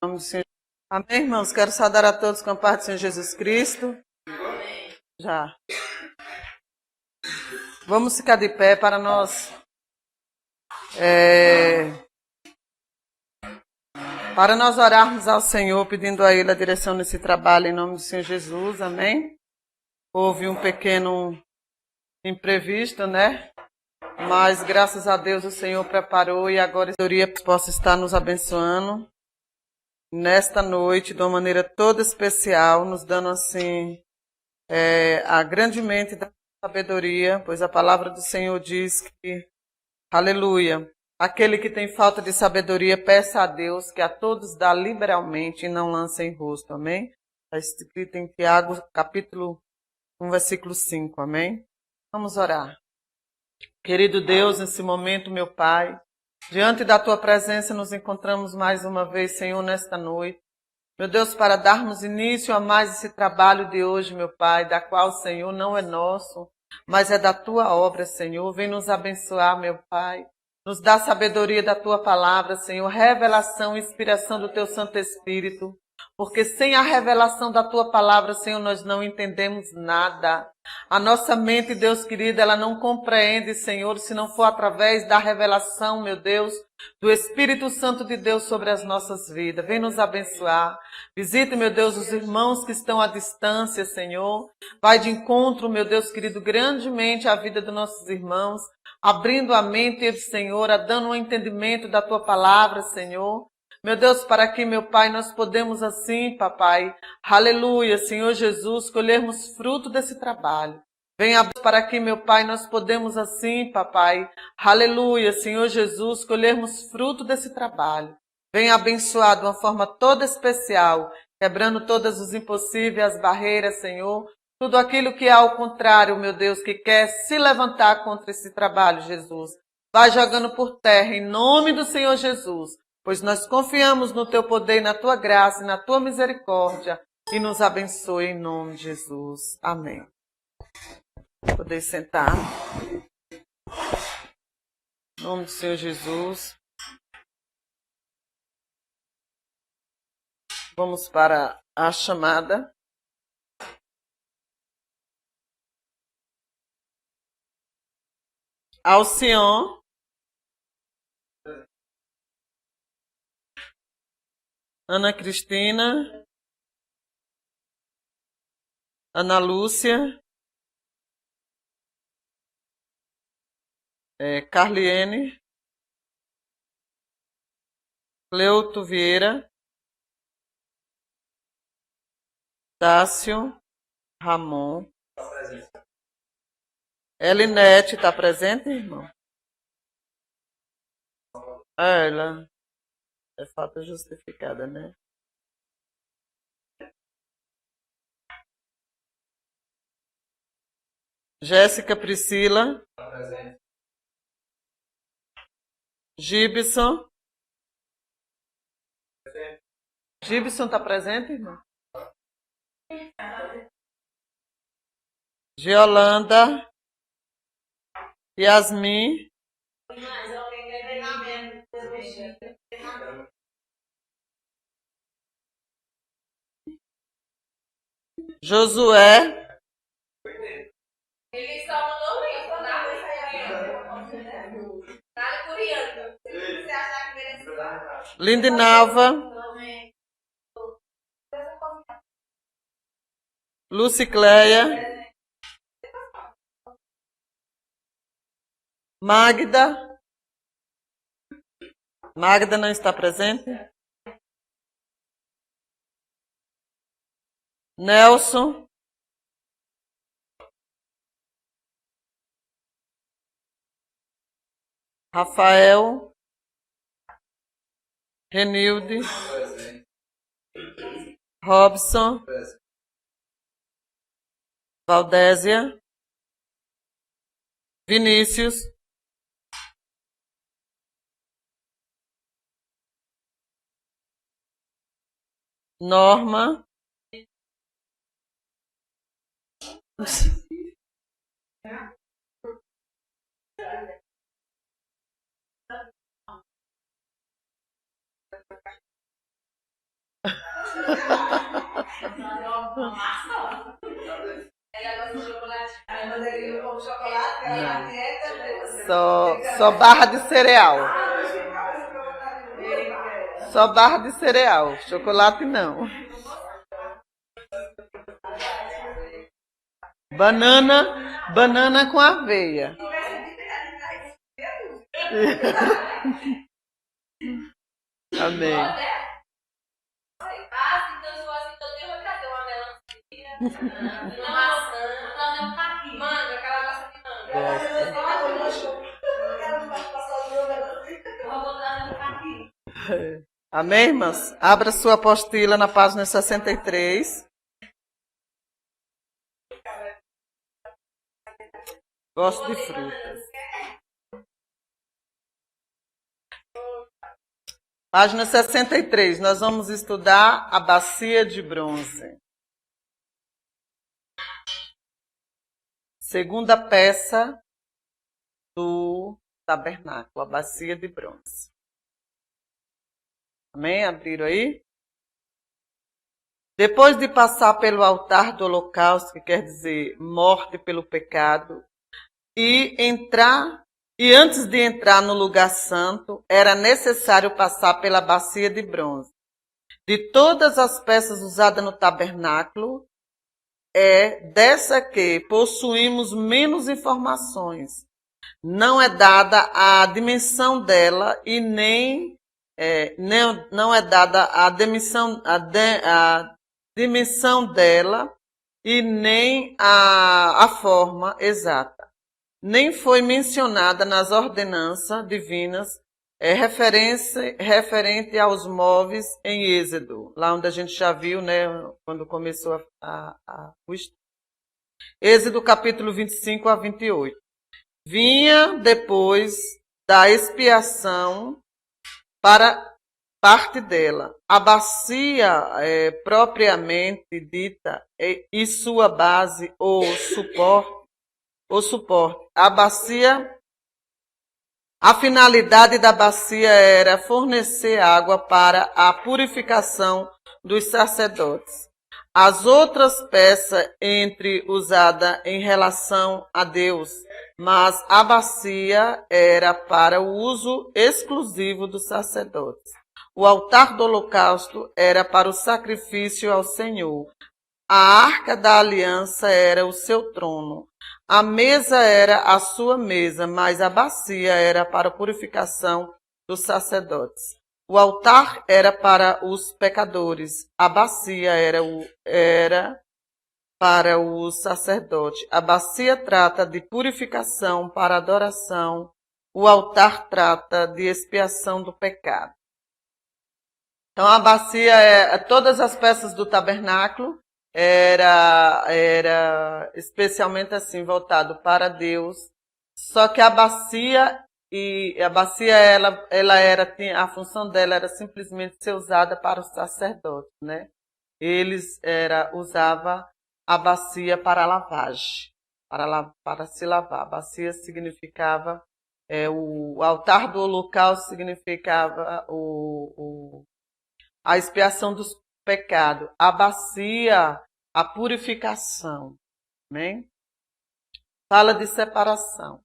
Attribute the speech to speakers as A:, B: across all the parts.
A: nome do Senhor. Amém, irmãos? Quero saudar a todos com a paz do Senhor Jesus Cristo. Já. Vamos ficar de pé para nós orarmos ao Senhor, pedindo a Ele a direção nesse trabalho em nome do Senhor Jesus. Amém? Houve um pequeno imprevisto, né? Mas graças a Deus o Senhor preparou e agora a sabedoria possa estar nos abençoando nesta noite de uma maneira toda especial, nos dando assim a grande mente da sabedoria, pois a palavra do Senhor diz que, aleluia, aquele que tem falta de sabedoria, peça a Deus que a todos dá liberalmente e não lança em rosto, amém? Está escrito em Tiago, capítulo 1, versículo 5, amém? Vamos orar. Querido Deus, nesse momento, meu Pai, diante da Tua presença nos encontramos mais uma vez, Senhor, nesta noite. Meu Deus, para darmos início a mais esse trabalho de hoje, meu Pai, da qual, Senhor, não é nosso, mas é da Tua obra, Senhor. Vem nos abençoar, meu Pai. Nos dá sabedoria da Tua palavra, Senhor, revelação e inspiração do Teu Santo Espírito. Porque sem a revelação da Tua palavra, Senhor, nós não entendemos nada. A nossa mente, Deus querido, ela não compreende, Senhor, se não for através da revelação, meu Deus, do Espírito Santo de Deus sobre as nossas vidas. Vem nos abençoar. Visite, meu Deus, os irmãos que estão à distância, Senhor. Vai de encontro, meu Deus querido, grandemente à vida dos nossos irmãos, abrindo a mente, Senhor, dando um entendimento da Tua palavra, Senhor. Meu Deus, para que, meu Pai, nós podemos assim, papai, aleluia, Senhor Jesus, colhermos fruto desse trabalho. Venha para que, meu Pai, nós podemos assim, papai, aleluia, Senhor Jesus, colhermos fruto desse trabalho. Venha abençoar de uma forma toda especial, quebrando todos os impossíveis, as barreiras, Senhor. Tudo aquilo que é ao contrário, meu Deus, que quer se levantar contra esse trabalho, Jesus. Vai jogando por terra, em nome do Senhor Jesus. Pois nós confiamos no Teu poder, na Tua graça e na Tua misericórdia. E nos abençoe em nome de Jesus. Amém. Poder sentar. Em nome do Senhor Jesus. Vamos para a chamada. Alcion. Ana Cristina. Ana Lúcia. Carliene. Cleuto Vieira. Tássio. Ramon. Elinete está presente, irmão? Ela é falta justificada, né? Jéssica Priscila. Gibson. Gibson está presente, irmão? Giolanda. Yasmin. Josué. Ele só mandou link, Lindinalva. Lucicleia. Magda. Magda não está presente? Nelson. Rafael. Renilde. Robson. Valdésia. Vinícius. Norma. Só barra de cereal. Só barra de cereal. Chocolate não. Banana com aveia. Amém. Amém, irmãs? Abra sua apostila na página 63. Gosto de frutas. Página 63, nós vamos estudar a bacia de bronze. Segunda peça do tabernáculo, a bacia de bronze. Amém? Abriram aí? Depois de passar pelo altar do holocausto, que quer dizer morte pelo pecado, e antes de entrar no lugar santo, era necessário passar pela bacia de bronze. De todas as peças usadas no tabernáculo, é dessa que possuímos menos informações. Não é dada a dimensão dela e não é dada a dimensão dela e nem a forma exata. Nem foi mencionada nas ordenanças divinas referente aos móveis em Êxodo, lá onde a gente já viu, né, quando começou o estudo. Êxodo capítulo 25 a 28. Vinha depois da expiação para parte dela. A bacia propriamente dita e sua base ou suporte. A finalidade da bacia era fornecer água para a purificação dos sacerdotes. As outras peças usadas em relação a Deus, mas a bacia era para o uso exclusivo dos sacerdotes. O altar do holocausto era para o sacrifício ao Senhor. A arca da aliança era o seu trono. A mesa era a sua mesa, mas a bacia era para a purificação dos sacerdotes. O altar era para os pecadores. A bacia era para o sacerdote. A bacia trata de purificação para adoração. O altar trata de expiação do pecado. Então a bacia todas as peças do tabernáculo era especialmente assim voltado para Deus. Só que a bacia a função dela era simplesmente ser usada para os sacerdotes, né? Eles usavam a bacia para lavagem, para se lavar. A bacia significava o altar do holocausto significava a expiação dos pecados. A bacia, a purificação, né? Fala de separação.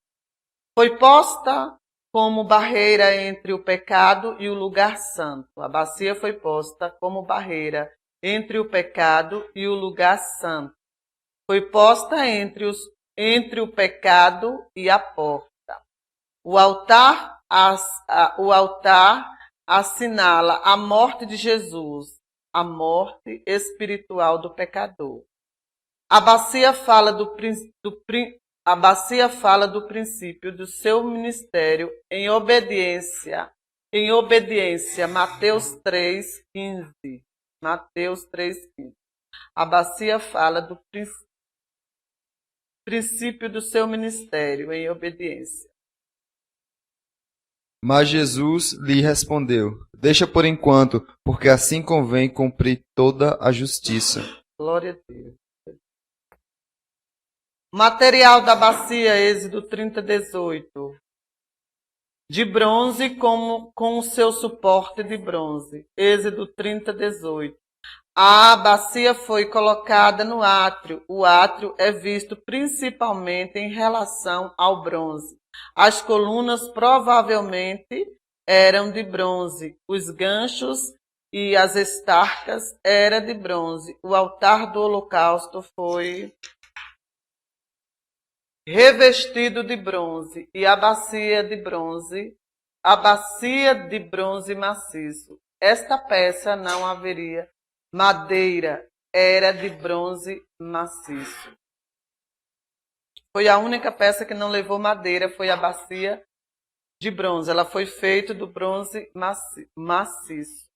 A: Foi posta como barreira entre o pecado e o lugar santo. A bacia foi posta como barreira entre o pecado e o lugar santo. Foi posta entre o pecado e a porta. O altar assinala a morte de Jesus, a morte espiritual do pecador. A bacia fala do princípio do seu ministério em obediência. Mateus 3,15. Mateus 3,15. A bacia fala do princípio do seu ministério em obediência.
B: Mas Jesus lhe respondeu: deixa por enquanto, porque assim convém cumprir toda a justiça.
A: Glória a Deus. Material da bacia, Êxodo 30:18. De bronze com o seu suporte de bronze. Êxodo 30:18. A bacia foi colocada no átrio. O átrio é visto principalmente em relação ao bronze. As colunas provavelmente eram de bronze. Os ganchos e as estacas eram de bronze. O altar do holocausto foi revestido de bronze e a bacia de bronze maciço. Esta peça não haveria madeira, era de bronze maciço. Foi a única peça que não levou madeira, foi a bacia de bronze. Ela foi feita do bronze maciço.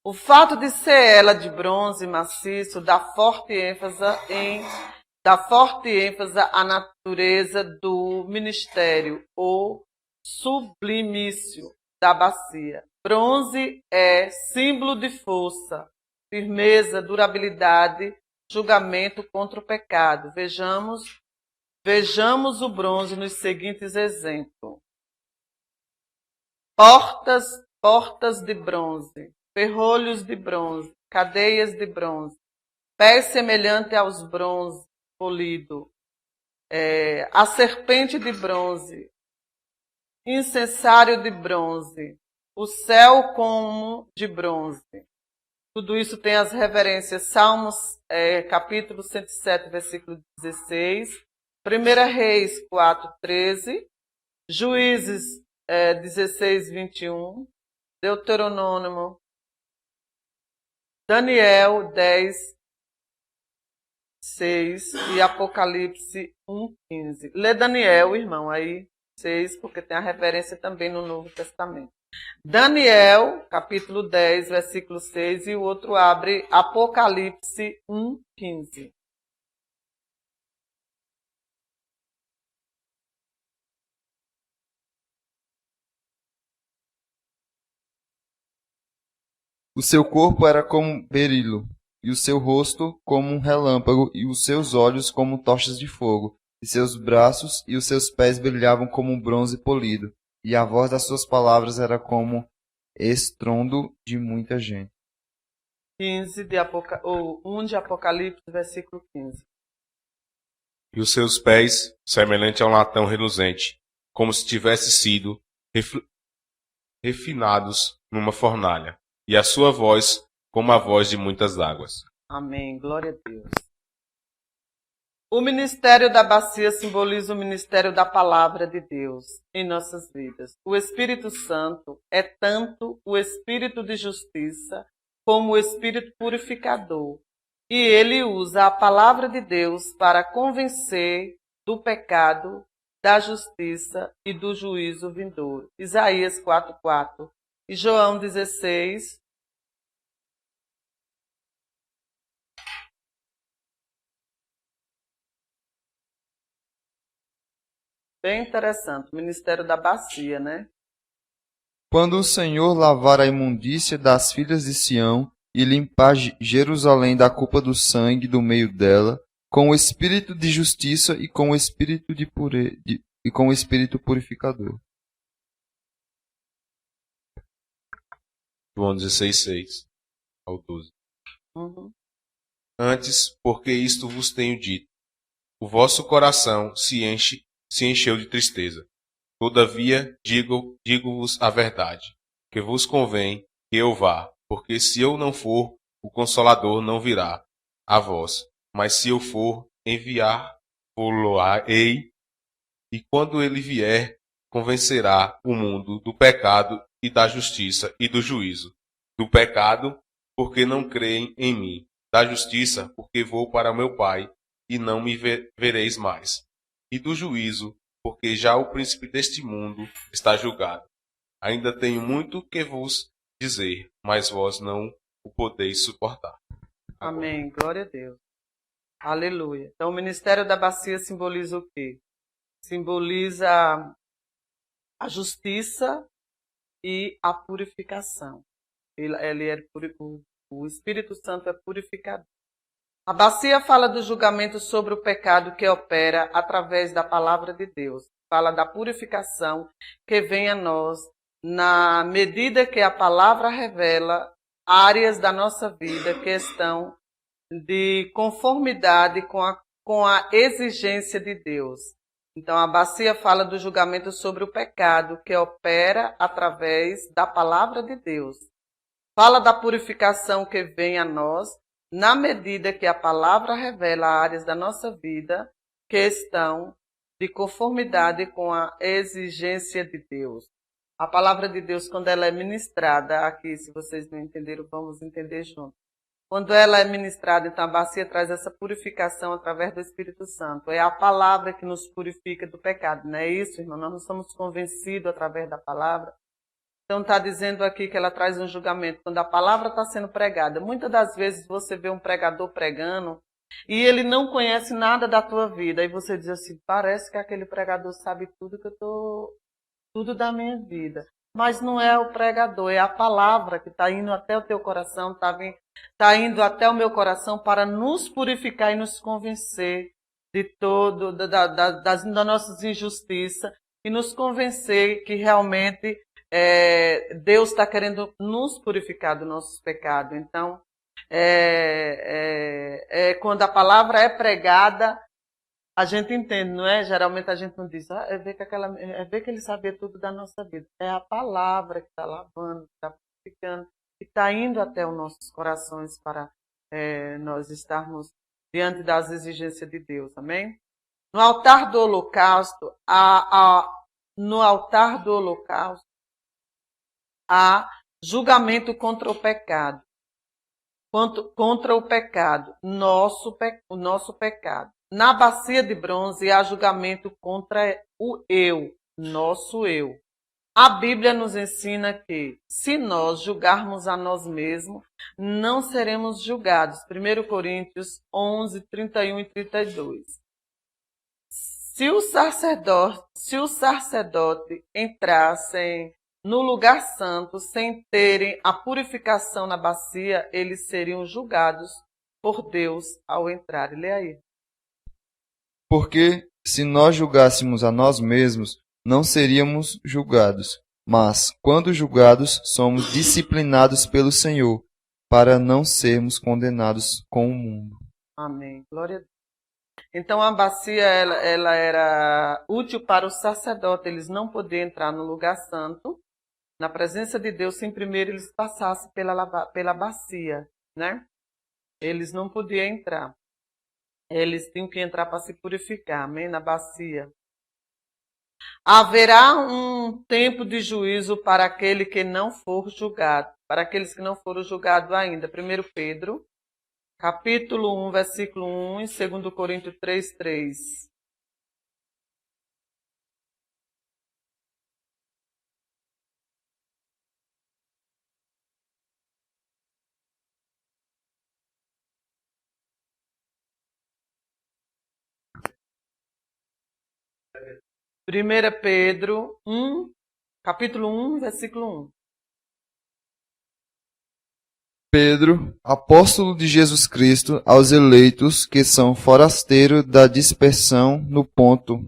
A: O fato de ser ela de bronze maciço dá forte ênfase à natureza do ministério, ou sublimício da bacia. Bronze é símbolo de força, firmeza, durabilidade, julgamento contra o pecado. Vejamos o bronze nos seguintes exemplos. Portas de bronze, ferrolhos de bronze, cadeias de bronze, pés semelhantes aos bronze polido, a serpente de bronze, incensário de bronze, o céu como de bronze. Tudo isso tem as referências Salmos, capítulo 107, versículo 16, 1 Reis 4:13, Juízes 16:21, Deuteronômio, Daniel 10:6 e Apocalipse 1:15. Lê Daniel, irmão, aí 6, porque tem a referência também no Novo Testamento. Daniel, capítulo 10, versículo 6, e o outro abre Apocalipse 1:15.
B: O seu corpo era como berilo, e o seu rosto como um relâmpago, e os seus olhos como tochas de fogo, e seus braços e os seus pés brilhavam como um bronze polido, e a voz das suas palavras era como estrondo de muita gente.
A: 1 de Apocalipse, versículo 15.
C: E os seus pés, semelhante a um latão reluzente, como se tivessem sido refinados numa fornalha, e a sua voz como a voz de muitas águas.
A: Amém. Glória a Deus. O ministério da bacia simboliza o ministério da palavra de Deus em nossas vidas. O Espírito Santo é tanto o Espírito de justiça como o Espírito purificador. E ele usa a palavra de Deus para convencer do pecado, da justiça e do juízo vindouro. Isaías 4:4 e João 16. Bem interessante, o ministério da bacia, né?
B: Quando o Senhor lavar a imundícia das filhas de Sião e limpar Jerusalém da culpa do sangue do meio dela, com o espírito de justiça e com o espírito com o espírito purificador.
C: João 16:6 ao 12.
A: Uhum.
C: Antes, porque isto vos tenho dito, o vosso coração se encheu de tristeza. Todavia, digo-vos a verdade, que vos convém que eu vá, porque se eu não for, o Consolador não virá a vós, mas se eu for, enviar-vos-ei, e quando ele vier, convencerá o mundo do pecado e da justiça e do juízo. Do pecado, porque não creem em mim. Da justiça, porque vou para meu Pai, e não me vereis mais. E do juízo, porque já o príncipe deste mundo está julgado. Ainda tenho muito que vos dizer, mas vós não o podeis suportar.
A: Amém. Glória a Deus. Aleluia. Então, o ministério da bacia simboliza o quê? Simboliza a justiça e a purificação. O Espírito Santo é purificador. A bacia fala do julgamento sobre o pecado que opera através da palavra de Deus. Fala da purificação que vem a nós na medida que a palavra revela áreas da nossa vida que estão de conformidade com a exigência de Deus. Então, a bacia fala do julgamento sobre o pecado, que opera através da palavra de Deus. Fala da purificação que vem a nós, na medida que a palavra revela áreas da nossa vida que estão de conformidade com a exigência de Deus. A palavra de Deus, quando ela é ministrada, aqui, se vocês não entenderam, vamos entender juntos. Quando ela é ministrada, então a bacia traz essa purificação através do Espírito Santo. É a palavra que nos purifica do pecado, não é isso, irmão? Nós não somos convencidos através da palavra. Então está dizendo aqui que ela traz um julgamento. Quando a palavra está sendo pregada, muitas das vezes você vê um pregador pregando e ele não conhece nada da tua vida. E você diz assim, parece que aquele pregador sabe tudo tudo da minha vida. Mas não é o pregador, é a palavra que está indo até o teu coração, está indo até o meu coração para nos purificar e nos convencer de todo, das nossas injustiças e nos convencer que realmente Deus está querendo nos purificar dos nossos pecados. Então, quando a palavra é pregada, a gente entende, não é? Geralmente a gente não diz, é ver que ele sabia tudo da nossa vida. É a palavra que está lavando, que está purificando, que está indo até os nossos corações para nós estarmos diante das exigências de Deus, amém? No altar do holocausto, há julgamento contra o pecado. Contra o pecado, o nosso pecado. Na bacia de bronze há julgamento contra o eu, nosso eu. A Bíblia nos ensina que, se nós julgarmos a nós mesmos, não seremos julgados. 1 Coríntios 11, 31 e 32. Se o sacerdote entrasse no lugar santo sem terem a purificação na bacia, eles seriam julgados por Deus ao entrar. Lê aí.
B: Porque se nós julgássemos a nós mesmos, não seríamos julgados. Mas, quando julgados, somos disciplinados pelo Senhor, para não sermos condenados com o mundo.
A: Amém. Glória a Deus. Então, a bacia ela era útil para o sacerdote. Eles não podiam entrar no lugar santo, na presença de Deus, sem primeiro eles passassem pela bacia, né? Eles não podiam entrar. Eles tinham que entrar para se purificar, amém? Na bacia. Haverá um tempo de juízo para aquele que não for julgado, para aqueles que não foram julgados ainda. 1 Pedro, capítulo 1, versículo 1 e 2 Coríntios 3, 3. Primeira Pedro 1, capítulo 1, versículo 1.
B: Pedro, apóstolo de Jesus Cristo, aos eleitos que são forasteiros da dispersão no Ponto,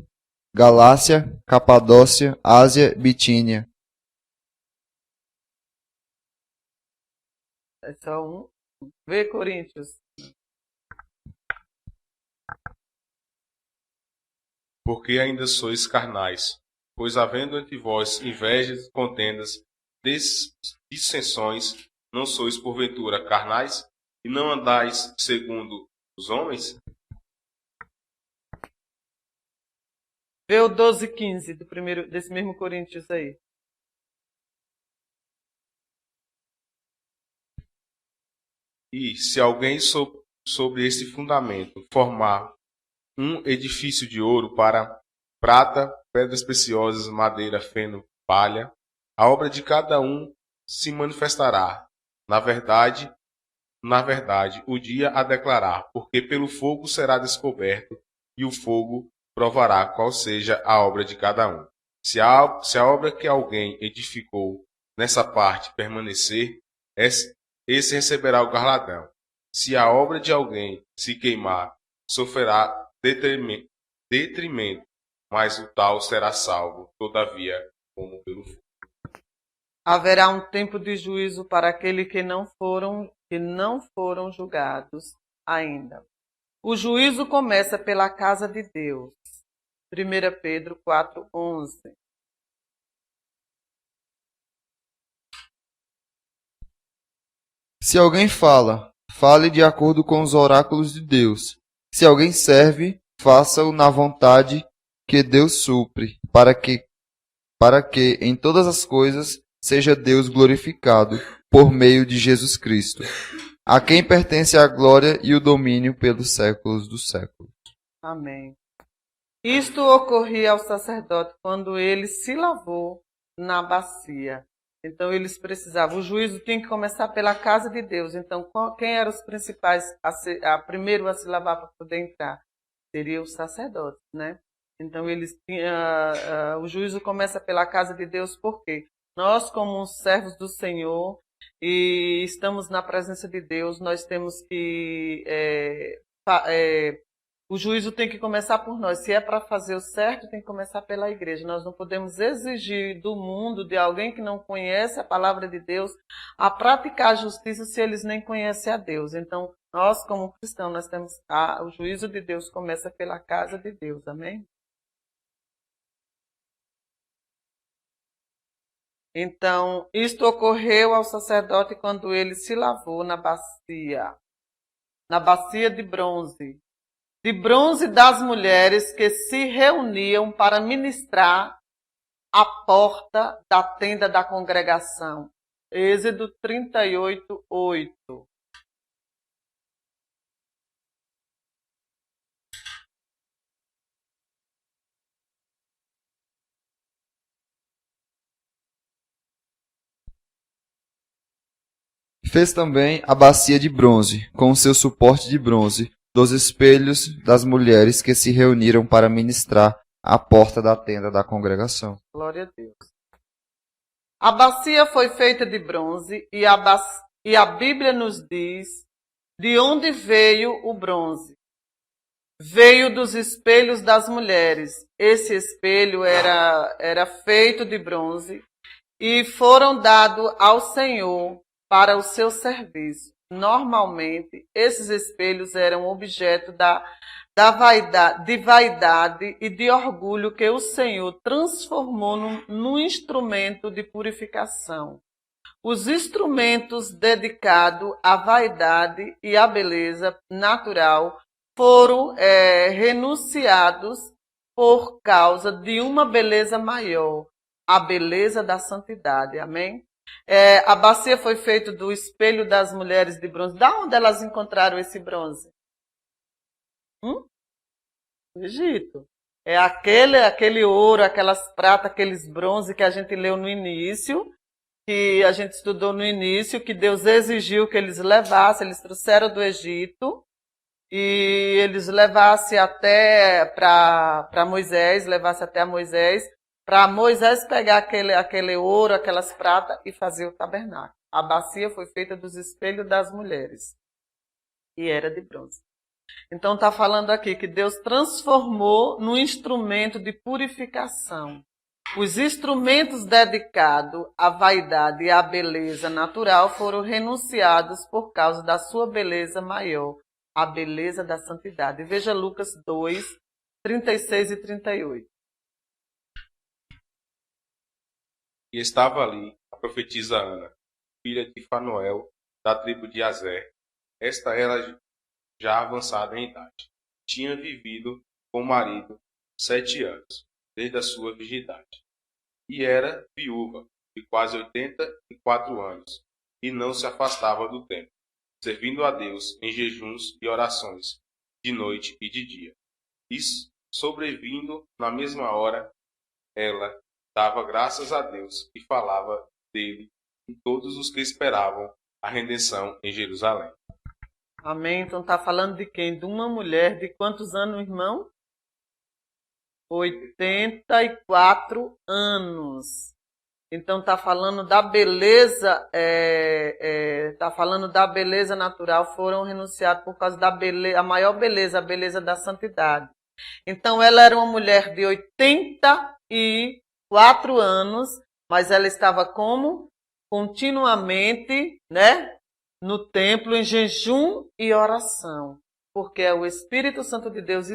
B: Galácia, Capadócia, Ásia, Bitínia.
A: É só um. Vê, Coríntios.
C: Porque ainda sois carnais, pois havendo entre vós invejas, contendas, dissensões, não sois porventura carnais, e não andais segundo os homens?
A: Vê o 12, 15 desse mesmo Coríntios aí.
C: E se alguém sobre esse fundamento formar um edifício de ouro para prata, pedras preciosas, madeira, feno, palha, a obra de cada um se manifestará. Na verdade, o dia a declarar, porque pelo fogo será descoberto, e o fogo provará qual seja a obra de cada um. Se a obra que alguém edificou nessa parte permanecer, esse receberá o galardão. Se a obra de alguém se queimar, sofrerá detrimento, mas o tal será salvo, todavia, como pelo fogo.
A: Haverá um tempo de juízo para aqueles que não foram julgados ainda. O juízo começa pela casa de Deus. 1 Pedro 4:11.
B: Se alguém fala, fale de acordo com os oráculos de Deus. Se alguém serve, faça-o na vontade que Deus supre, para que em todas as coisas seja Deus glorificado por meio de Jesus Cristo, a quem pertence a glória e o domínio pelos séculos dos séculos.
A: Amém. Isto ocorria ao sacerdote quando ele se lavou na bacia. Então eles precisavam, o juízo tinha que começar pela casa de Deus. Então quem eram os principais primeiro a se lavar para poder entrar? Seriam os sacerdotes, né? Então o juízo começa pela casa de Deus, porque nós, como os servos do Senhor, e estamos na presença de Deus, nós temos que o juízo tem que começar por nós. Se é para fazer o certo, tem que começar pela igreja. Nós não podemos exigir do mundo, de alguém que não conhece a palavra de Deus, a praticar a justiça se eles nem conhecem a Deus. Então, nós, como cristãos, nós temos o juízo de Deus começa pela casa de Deus. Amém? Então, isto ocorreu ao sacerdote quando ele se lavou na bacia de bronze das mulheres que se reuniam para ministrar à porta da tenda da congregação. Êxodo 38:8.
B: Fez também a bacia de bronze, com o seu suporte de bronze, dos espelhos das mulheres que se reuniram para ministrar à porta da tenda da congregação.
A: Glória a Deus. A bacia foi feita de bronze e a Bíblia nos diz de onde veio o bronze. Veio dos espelhos das mulheres. Esse espelho era feito de bronze e foram dados ao Senhor para o seu serviço. Normalmente, esses espelhos eram objeto de vaidade e de orgulho que o Senhor transformou num instrumento de purificação. Os instrumentos dedicados à vaidade e à beleza natural foram renunciados por causa de uma beleza maior, a beleza da santidade. Amém? A bacia foi feita do espelho das mulheres de bronze. Da onde elas encontraram esse bronze? No Egito. É aquele ouro, aquelas pratas, aqueles bronze que a gente leu no início, que a gente estudou no início, que Deus exigiu que eles levassem, eles trouxeram do Egito, e eles levassem até para Moisés, para Moisés pegar aquele ouro, aquelas pratas e fazer o tabernáculo. A bacia foi feita dos espelhos das mulheres e era de bronze. Então está falando aqui que Deus transformou num instrumento de purificação. Os instrumentos dedicados à vaidade e à beleza natural foram renunciados por causa da sua beleza maior, a beleza da santidade. Veja Lucas 2, 36 e 38.
C: E estava ali a profetisa Ana, filha de Fanuel, da tribo de Azer. Esta era já avançada em idade. Tinha vivido com o marido 7 anos, desde a sua virgindade. E era viúva, de quase 84 anos, e não se afastava do templo, servindo a Deus em jejuns e orações, de noite e de dia. E, sobrevindo na mesma hora, ela dava graças a Deus e falava dele com todos os que esperavam a redenção em Jerusalém.
A: Amém? Então está falando de quem? De uma mulher de quantos anos, irmão? 84 anos. Então está falando da beleza, está falando da beleza natural, foram renunciados por causa da beleza, a maior beleza, a beleza da santidade. Então ela era uma mulher de 84 anos, mas ela estava como? continuamente, né, no templo em jejum e oração. Porque é o Espírito Santo de Deus,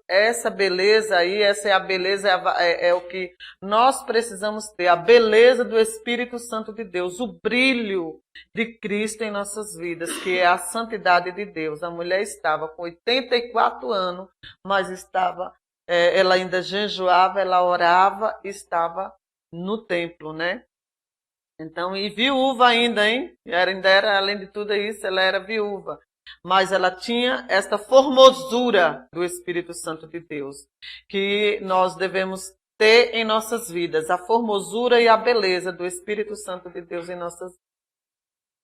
A: essa beleza aí, essa é a beleza, é o que nós precisamos ter, a beleza do Espírito Santo de Deus, o brilho de Cristo em nossas vidas, que é a santidade de Deus. A mulher estava com 84 anos, mas ela ainda jejuava, ela orava, estava no templo, né? Então, e viúva ainda, hein? Ainda era, além de tudo isso, ela era viúva. Mas ela tinha esta formosura do Espírito Santo de Deus, que nós devemos ter em nossas vidas, a formosura e a beleza do Espírito Santo de Deus em nossas vidas.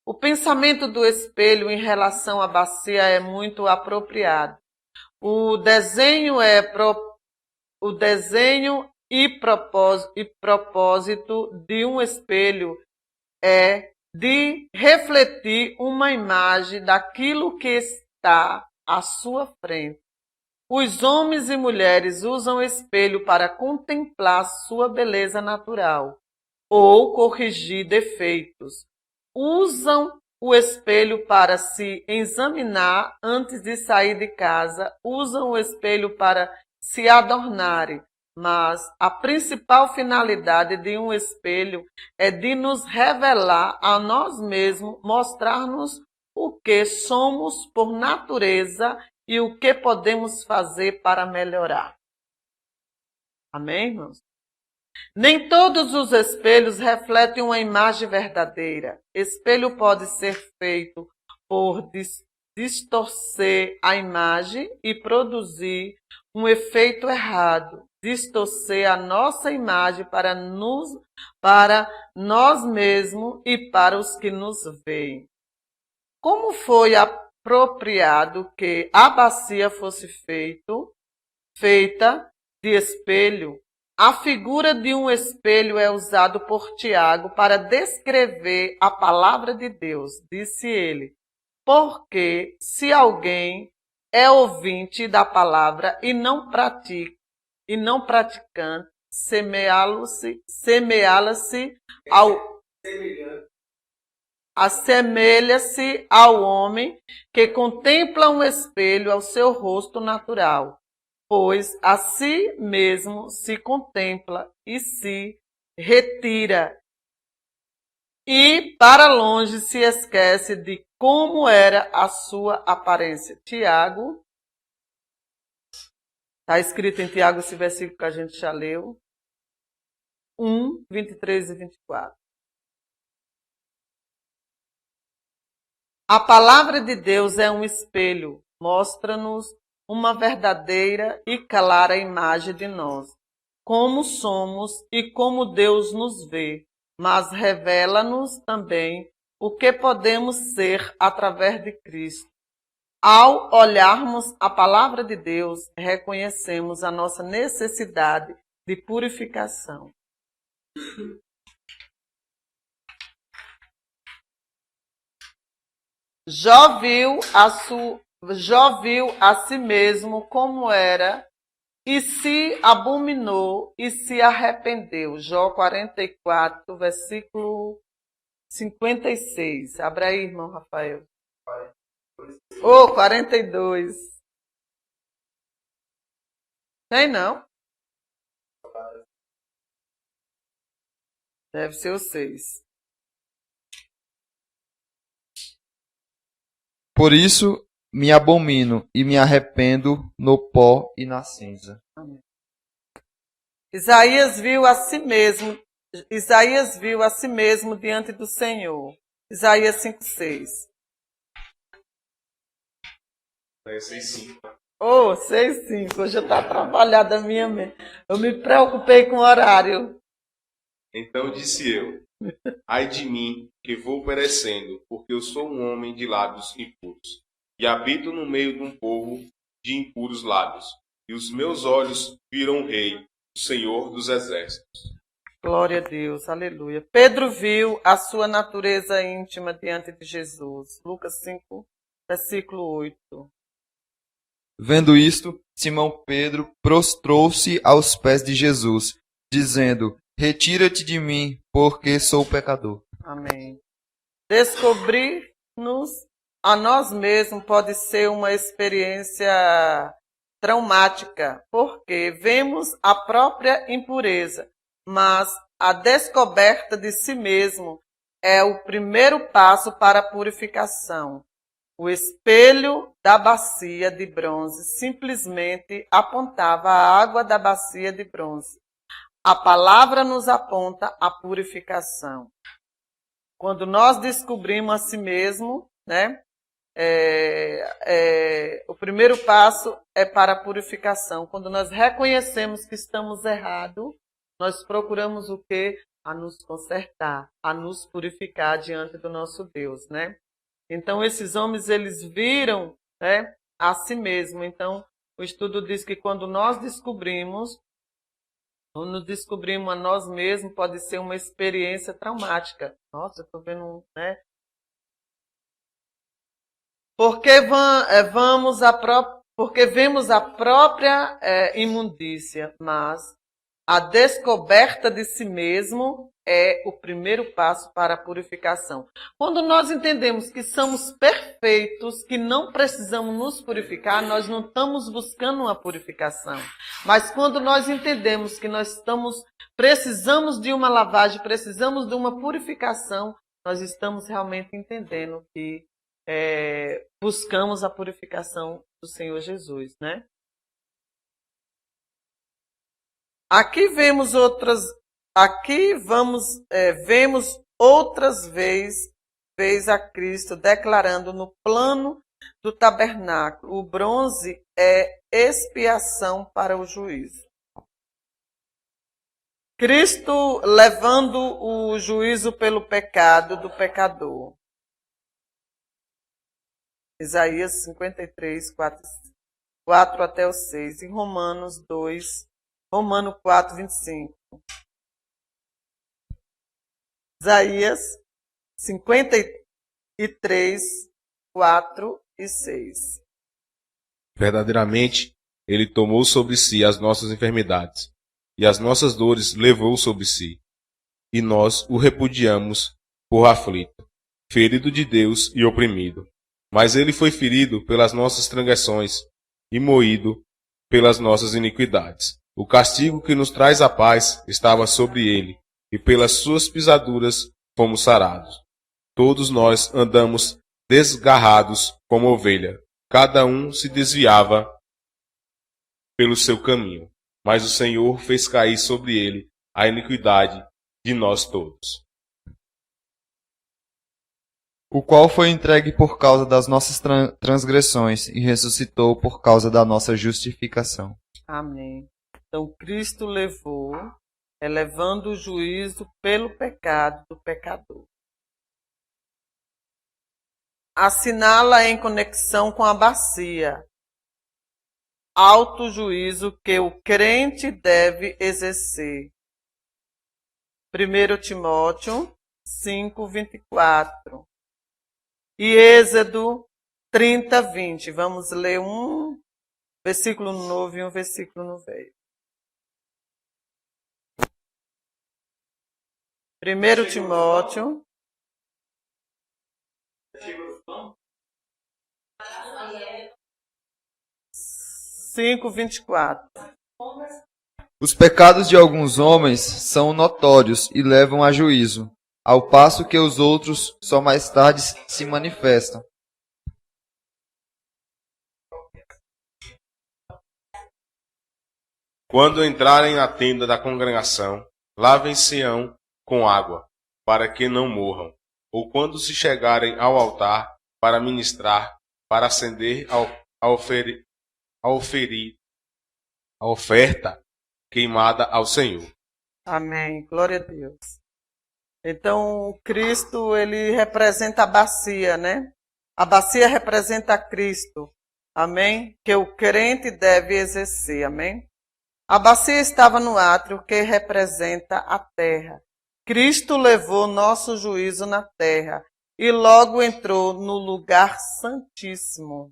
A: O pensamento do espelho em relação à bacia é muito apropriado. O desenho e propósito de um espelho é de refletir uma imagem daquilo que está à sua frente. Os homens e mulheres usam o espelho para contemplar sua beleza natural ou corrigir defeitos. Usam o espelho para se examinar antes de sair de casa. Usam o espelho para se adornarem. Mas a principal finalidade de um espelho é de nos revelar a nós mesmos, mostrar-nos o que somos por natureza e o que podemos fazer para melhorar. Amém, irmãos? Nem todos os espelhos refletem uma imagem verdadeira. Espelho pode ser feito por distorcer a imagem e produzir um efeito errado. Distorcer a nossa imagem para nós mesmos e para os que nos veem. Como foi apropriado que a bacia fosse feita de espelho? A figura de um espelho é usado por Tiago para descrever a palavra de Deus. Disse ele, porque se alguém é ouvinte da palavra e não praticante, assemelha-se ao homem que contempla um espelho ao seu rosto natural, pois a si mesmo se contempla e se retira, e para longe se esquece de como era a sua aparência. Tiago, está escrito em Tiago esse versículo que a gente já leu, 1, 23 e 24. A palavra de Deus é um espelho, mostra-nos uma verdadeira e clara imagem de nós, como somos e como Deus nos vê, mas revela-nos também o que podemos ser através de Cristo. Ao olharmos a palavra de Deus, reconhecemos a nossa necessidade de purificação. Jó viu a si mesmo como era e se abominou e se arrependeu. Jó 44, versículo 56. Abra aí, irmão Rafael. 42. Tem não? Deve ser o 6.
B: Por isso me abomino e me arrependo no pó e na cinza.
A: Amém. Isaías viu a si mesmo diante do Senhor. Isaías 5:6.
C: 6:5.
A: Oh, 6:5. Hoje está atrapalhada a minha mente. Eu me preocupei com o horário.
C: Então disse eu, ai de mim, que vou perecendo, porque eu sou um homem de lábios impuros, e habito no meio de um povo de impuros lábios, e os meus olhos viram o Rei, o Senhor dos Exércitos.
A: Glória a Deus, aleluia. Pedro viu a sua natureza íntima diante de Jesus. Lucas 5, versículo 8.
B: Vendo isto, Simão Pedro prostrou-se aos pés de Jesus, dizendo, retira-te de mim, porque sou pecador.
A: Amém. Descobrir-nos a nós mesmos pode ser uma experiência traumática, porque vemos a própria impureza, mas a descoberta de si mesmo é o primeiro passo para a purificação. O espelho da bacia de bronze simplesmente apontava a água da bacia de bronze. A palavra nos aponta a purificação. Quando nós descobrimos a si mesmo, né, o primeiro passo é para a purificação. Quando nós reconhecemos que estamos errados, nós procuramos o quê? A nos consertar, a nos purificar diante do nosso Deus, né? Então, esses homens, eles viram, né, a si mesmo. Então, o estudo diz que quando nós descobrimos a nós mesmos, pode ser uma experiência traumática. Nossa, eu estou vendo, né? Porque vemos a própria imundícia, mas a descoberta de si mesmo é o primeiro passo para a purificação. Quando nós entendemos que somos perfeitos, que não precisamos nos purificar, nós não estamos buscando uma purificação. Mas quando nós entendemos que nós precisamos de uma lavagem, precisamos de uma purificação, nós estamos realmente entendendo que buscamos a purificação do Senhor Jesus, né? Aqui vemos outras vezes a Cristo declarando no plano do tabernáculo: o bronze é expiação para o juízo. Cristo levando o juízo pelo pecado do pecador. Isaías 53, 4 até o 6. Em Romanos 4, 25. Isaías 53, 4 e 6.
C: Verdadeiramente, ele tomou sobre si as nossas enfermidades, e as nossas dores levou sobre si. E nós o repudiamos por aflito, ferido de Deus e oprimido. Mas ele foi ferido pelas nossas transgressões e moído pelas nossas iniquidades. O castigo que nos traz a paz estava sobre ele, e pelas suas pisaduras fomos sarados. Todos nós andamos desgarrados como ovelha. Cada um se desviava pelo seu caminho, mas o Senhor fez cair sobre ele a iniquidade de nós todos.
B: O qual foi entregue por causa das nossas transgressões e ressuscitou por causa da nossa justificação.
A: Amém. Então, Cristo levando o juízo pelo pecado do pecador. Assinala em conexão com a bacia, alto juízo que o crente deve exercer. 1 Timóteo 5, 24. E Êxodo 30, 20. Vamos ler um versículo novo e um versículo no velho. 1 Timóteo 5, 24.
B: Os pecados de alguns homens são notórios e levam a juízo, ao passo que os outros só mais tarde se manifestam.
C: Quando entrarem na tenda da congregação, lavem-se-ão com água, para que não morram. Ou quando se chegarem ao altar para ministrar, para acender a oferta queimada ao Senhor.
A: Amém. Glória a Deus. Então, Cristo, ele representa a bacia, né? A bacia representa a Cristo. Amém? Que o crente deve exercer. Amém? A bacia estava no átrio, que representa a terra. Cristo levou nosso juízo na terra e logo entrou no lugar santíssimo.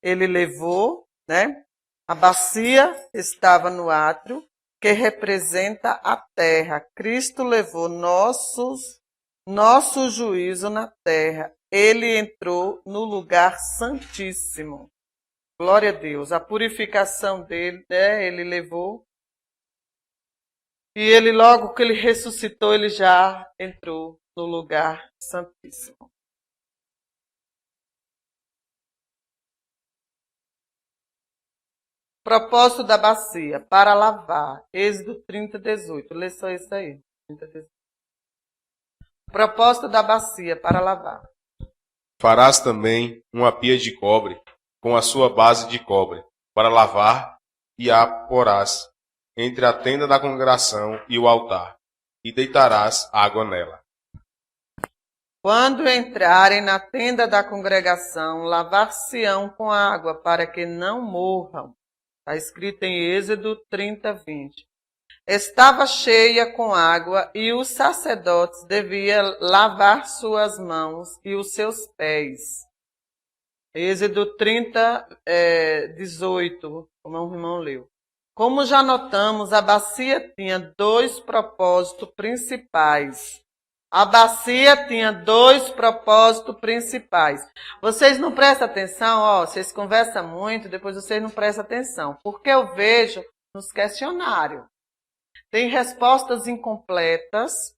A: Ele levou, né? A bacia estava no átrio, que representa a terra. Cristo levou nossos nosso juízo na terra. Ele entrou no lugar santíssimo. Glória a Deus. A purificação dele, né, ele levou. E ele, logo que ele ressuscitou, ele já entrou no lugar santíssimo. Propósito da bacia, para lavar. Êxodo 30, 18. Lê só isso aí. 30, 18. Propósito da bacia, para lavar.
C: Farás também uma pia de cobre, com a sua base de cobre, para lavar, e a porás entre a tenda da congregação e o altar, e deitarás água nela.
A: Quando entrarem na tenda da congregação, lavar-se-ão com água, para que não morram. Está escrito em Êxodo 30, 20. Estava cheia com água, e os sacerdotes deviam lavar suas mãos e os seus pés. Êxodo 30, 18, como o irmão leu. Como já notamos, a bacia tinha dois propósitos principais. A bacia tinha dois propósitos principais. Vocês não prestam atenção, vocês conversam muito, depois vocês não prestam atenção. Porque eu vejo nos questionários. Tem respostas incompletas.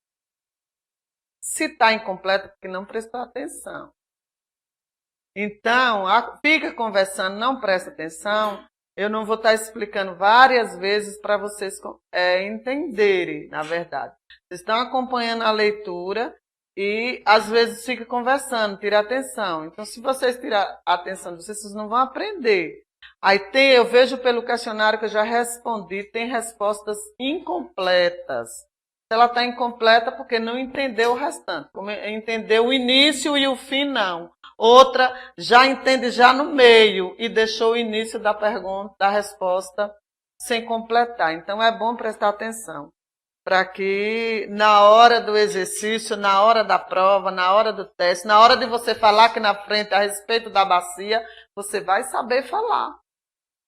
A: Se está incompleta, porque não prestou atenção. Então, fica conversando, não presta atenção. Eu não vou estar explicando várias vezes para vocês entenderem, na verdade. Vocês estão acompanhando a leitura e às vezes fica conversando, tira atenção. Então, se vocês tirar a atenção de vocês não vão aprender. Aí eu vejo pelo questionário que eu já respondi, tem respostas incompletas. Ela está incompleta porque não entendeu o restante. Entendeu o início e o fim, não. Outra já entende já no meio e deixou o início da pergunta, da resposta sem completar. Então é bom prestar atenção para que na hora do exercício, na hora da prova, na hora do teste, na hora de você falar aqui na frente a respeito da bacia, você vai saber falar.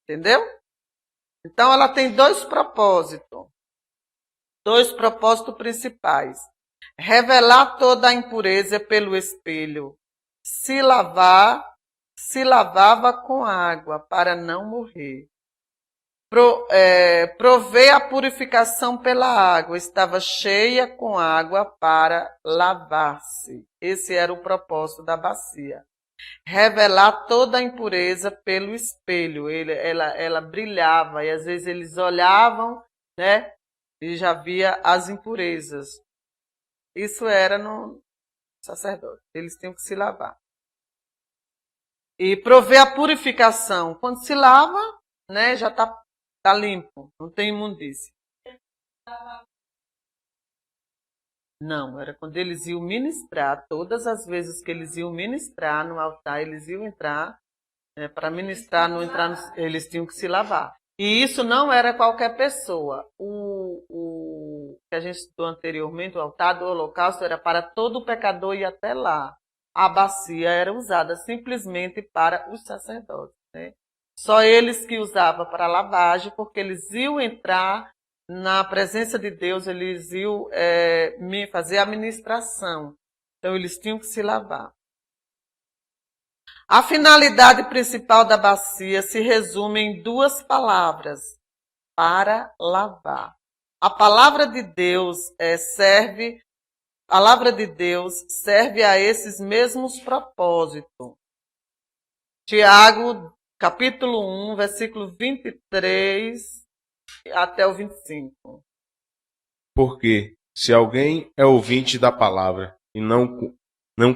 A: Entendeu? Então ela tem dois propósitos. Dois propósitos principais. Revelar toda a impureza pelo espelho. Se lavava com água para não morrer. Prover a purificação pela água. Estava cheia com água para lavar-se. Esse era o propósito da bacia. Revelar toda a impureza pelo espelho. Ela brilhava e às vezes eles olhavam, né? E já via as impurezas. Isso era no sacerdote. Eles tinham que se lavar. E prover a purificação. Quando se lava, né, já está limpo. Não tem imundície. Não, era quando eles iam ministrar. Todas as vezes que eles iam ministrar no altar, eles iam entrar. Para ministrar, não entrar, eles tinham que se lavar. E isso não era qualquer pessoa. O que a gente estudou anteriormente, o altar do holocausto, era para todo pecador ir até lá. A bacia era usada simplesmente para os sacerdotes. Né? Só eles que usavam para lavagem, porque eles iam entrar na presença de Deus, eles iam fazer a ministração. Então, eles tinham que se lavar. A finalidade principal da bacia se resume em duas palavras: para lavar. A palavra de Deus serve a esses mesmos propósitos. Tiago, capítulo 1, versículo 23 até o 25.
C: Porque, se alguém é ouvinte da palavra e não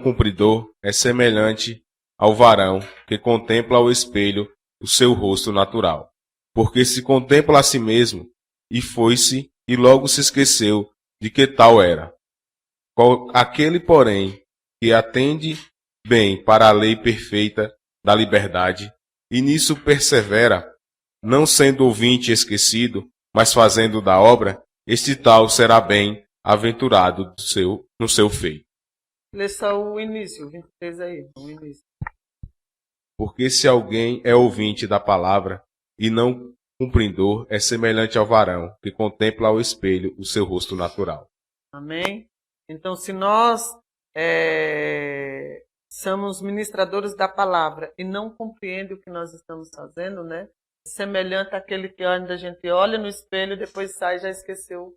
C: cumpridor, é semelhante ao varão que contempla ao espelho o seu rosto natural. Porque se contempla a si mesmo, e foi-se, e logo se esqueceu de que tal era. Aquele, porém, que atende bem para a lei perfeita da liberdade, e nisso persevera, não sendo ouvinte esquecido, mas fazendo da obra, este tal será bem-aventurado no seu feito.
A: Lê só o início, o 23 aí, o início.
C: Porque se alguém é ouvinte da palavra e não cumpridor, é semelhante ao varão que contempla ao espelho o seu rosto natural.
A: Amém? Então, se nós somos ministradores da palavra e não compreendem o que nós estamos fazendo, né? Semelhante àquele que a gente olha no espelho e depois sai e já esqueceu.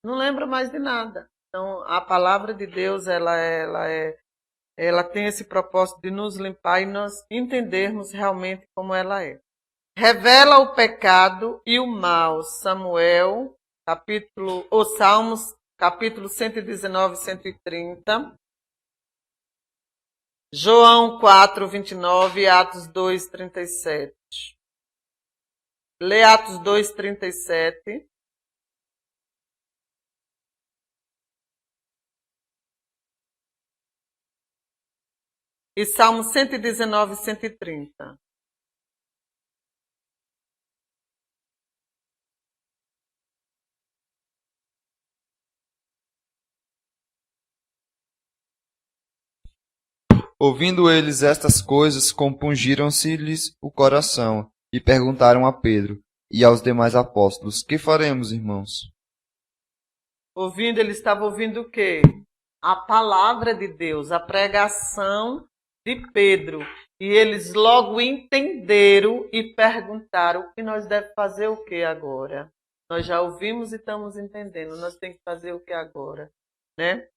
A: Não lembra mais de nada. Então, a palavra de Deus, ela tem esse propósito de nos limpar e nós entendermos realmente como ela é. Revela o pecado e o mal. Salmos, capítulo 119, 130. João 4, 29 e Atos 2, 37. Lê Atos 2, 37. E Salmo 119, 130.
B: Ouvindo eles estas coisas, compungiram-se-lhes o coração, e perguntaram a Pedro e aos demais apóstolos: Que faremos, irmãos?
A: Ele estava ouvindo o quê? A palavra de Deus, a pregação de Pedro. E eles logo entenderam e perguntaram: e nós devemos fazer o que agora? Nós já ouvimos e estamos entendendo, nós temos que fazer o que agora, né?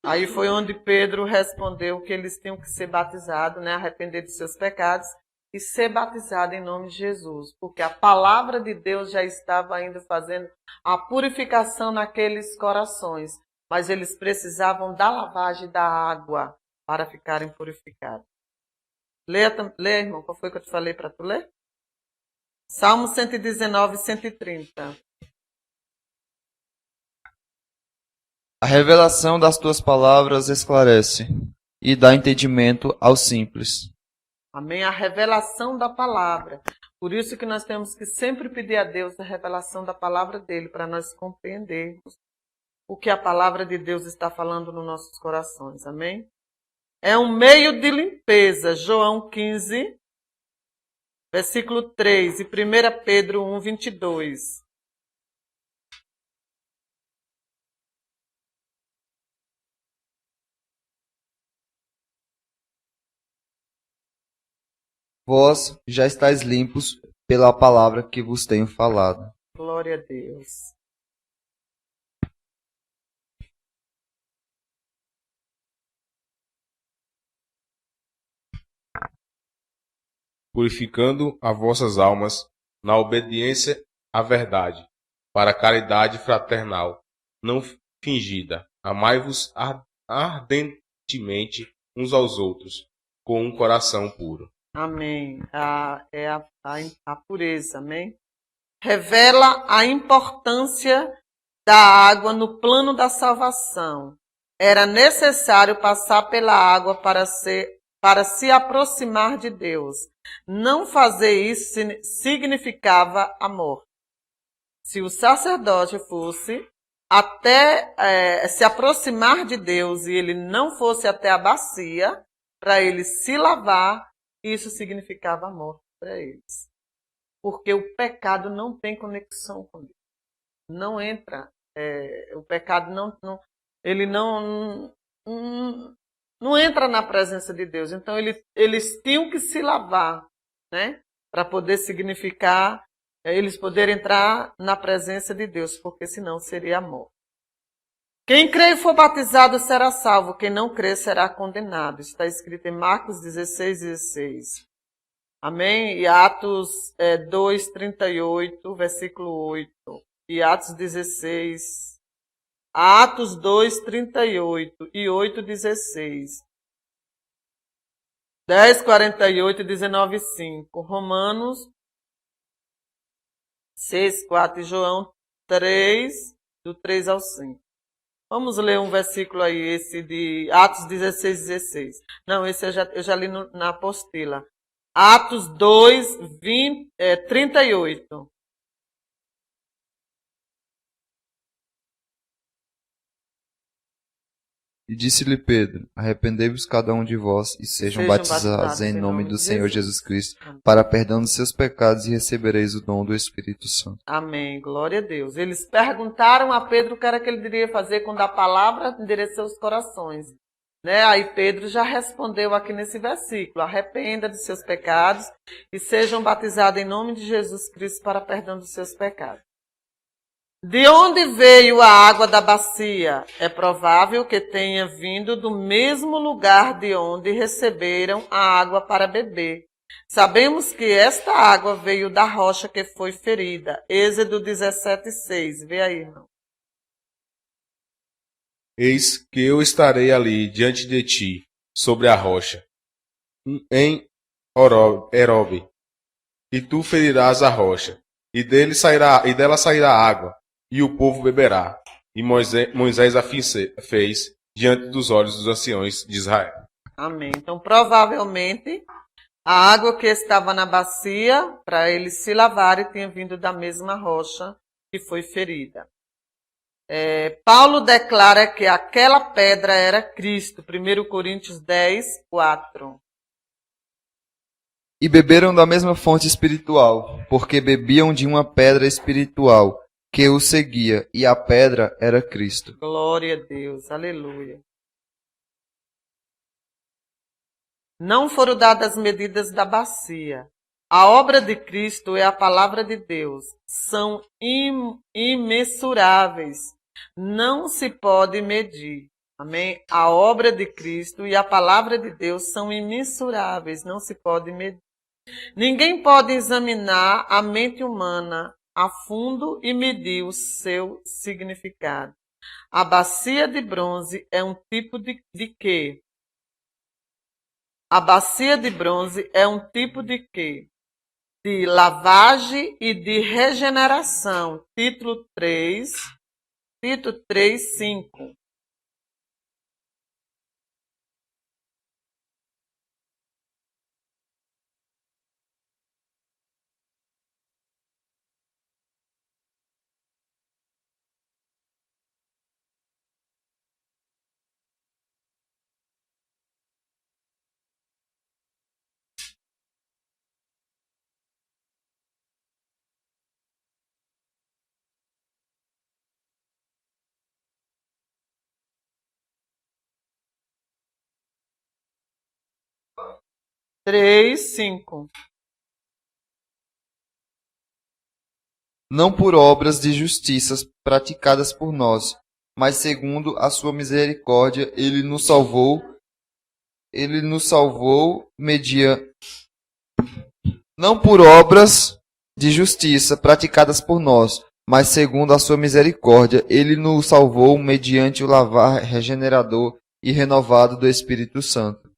A: Aí foi onde Pedro respondeu que eles tinham que ser batizados, né? Arrepender de seus pecados e ser batizado em nome de Jesus, porque a palavra de Deus já estava ainda fazendo a purificação naqueles corações, mas eles precisavam da lavagem da água para ficarem purificados. Lê, irmão, qual foi que eu te falei para tu ler? Salmo 119, 130.
B: A revelação das tuas palavras esclarece e dá entendimento aos simples.
A: Amém? A revelação da palavra. Por isso que nós temos que sempre pedir a Deus a revelação da palavra dele, para nós compreendermos o que a palavra de Deus está falando nos nossos corações. Amém? É um meio de limpeza. João 15, versículo 3 e 1 Pedro 1, 22.
B: Vós já estáis limpos pela palavra que vos tenho falado.
A: Glória a Deus.
C: Purificando as vossas almas na obediência à verdade, para a caridade fraternal, não fingida. Amai-vos ardentemente uns aos outros, com um coração puro.
A: Amém. É a pureza, amém? Revela a importância da água no plano da salvação. Era necessário passar pela água para se aproximar de Deus. Não fazer isso significava a morte. Se o sacerdote fosse até se aproximar de Deus e ele não fosse até a bacia para ele se lavar, isso significava a morte para eles. Porque o pecado não tem conexão com Deus. Não entra. O pecado ele não entra na presença de Deus. Então, eles tinham que se lavar, né? Para poder significar, eles poderem entrar na presença de Deus, porque senão seria a morte. Quem crê e for batizado será salvo, quem não crê será condenado. Está escrito em Marcos 16, 16. Amém? E Atos 2, 38, versículo 8. E Atos 16. Atos 2, 38 e 8, 16. 10, 48 e 19, 5. Romanos 6, 4 e João 3, do 3 ao 5. Vamos ler um versículo aí, esse de Atos 16, 16. Não, esse eu já li na apostila. Atos 2, 38.
B: E disse-lhe Pedro: Arrependei-vos cada um de vós e sejam batizados em nome do Senhor Jesus Cristo, para perdão dos seus pecados, e recebereis o dom do Espírito Santo.
A: Amém. Glória a Deus. Eles perguntaram a Pedro o que era que ele deveria fazer quando a palavra endereçou os corações. Né? Aí Pedro já respondeu aqui nesse versículo: arrependa dos seus pecados e sejam batizados em nome de Jesus Cristo para perdão dos seus pecados. De onde veio a água da bacia? É provável que tenha vindo do mesmo lugar de onde receberam a água para beber. Sabemos que esta água veio da rocha que foi ferida. Êxodo 17:6. Vê aí, irmão.
C: Eis que eu estarei ali diante de ti, sobre a rocha, em Herobe, e tu ferirás a rocha, e dela sairá água, e o povo beberá. E Moisés assim fez diante dos olhos dos anciões de Israel.
A: Amém. Então, provavelmente, a água que estava na bacia, para eles se lavarem, tinha vindo da mesma rocha que foi ferida. Paulo declara que aquela pedra era Cristo. 1 Coríntios 10:4.
B: E beberam da mesma fonte espiritual, porque bebiam de uma pedra espiritual que os seguia, e a pedra era Cristo.
A: Glória a Deus, aleluia. Não foram dadas medidas da bacia. A obra de Cristo é a palavra de Deus. São imensuráveis. Não se pode medir. Amém? A obra de Cristo e a palavra de Deus são imensuráveis. Não se pode medir. Ninguém pode examinar a mente humana a fundo e medir o seu significado. A bacia de bronze é um tipo de quê? A bacia de bronze é um tipo de quê? De lavagem e de regeneração. Tito 3:5. Três, 5.
B: Não por obras de justiças praticadas por nós, mas segundo a sua misericórdia, ele nos salvou mediante. Não por obras de justiça praticadas por nós, mas segundo a sua misericórdia, ele nos salvou mediante o lavar regenerador e renovado do Espírito Santo.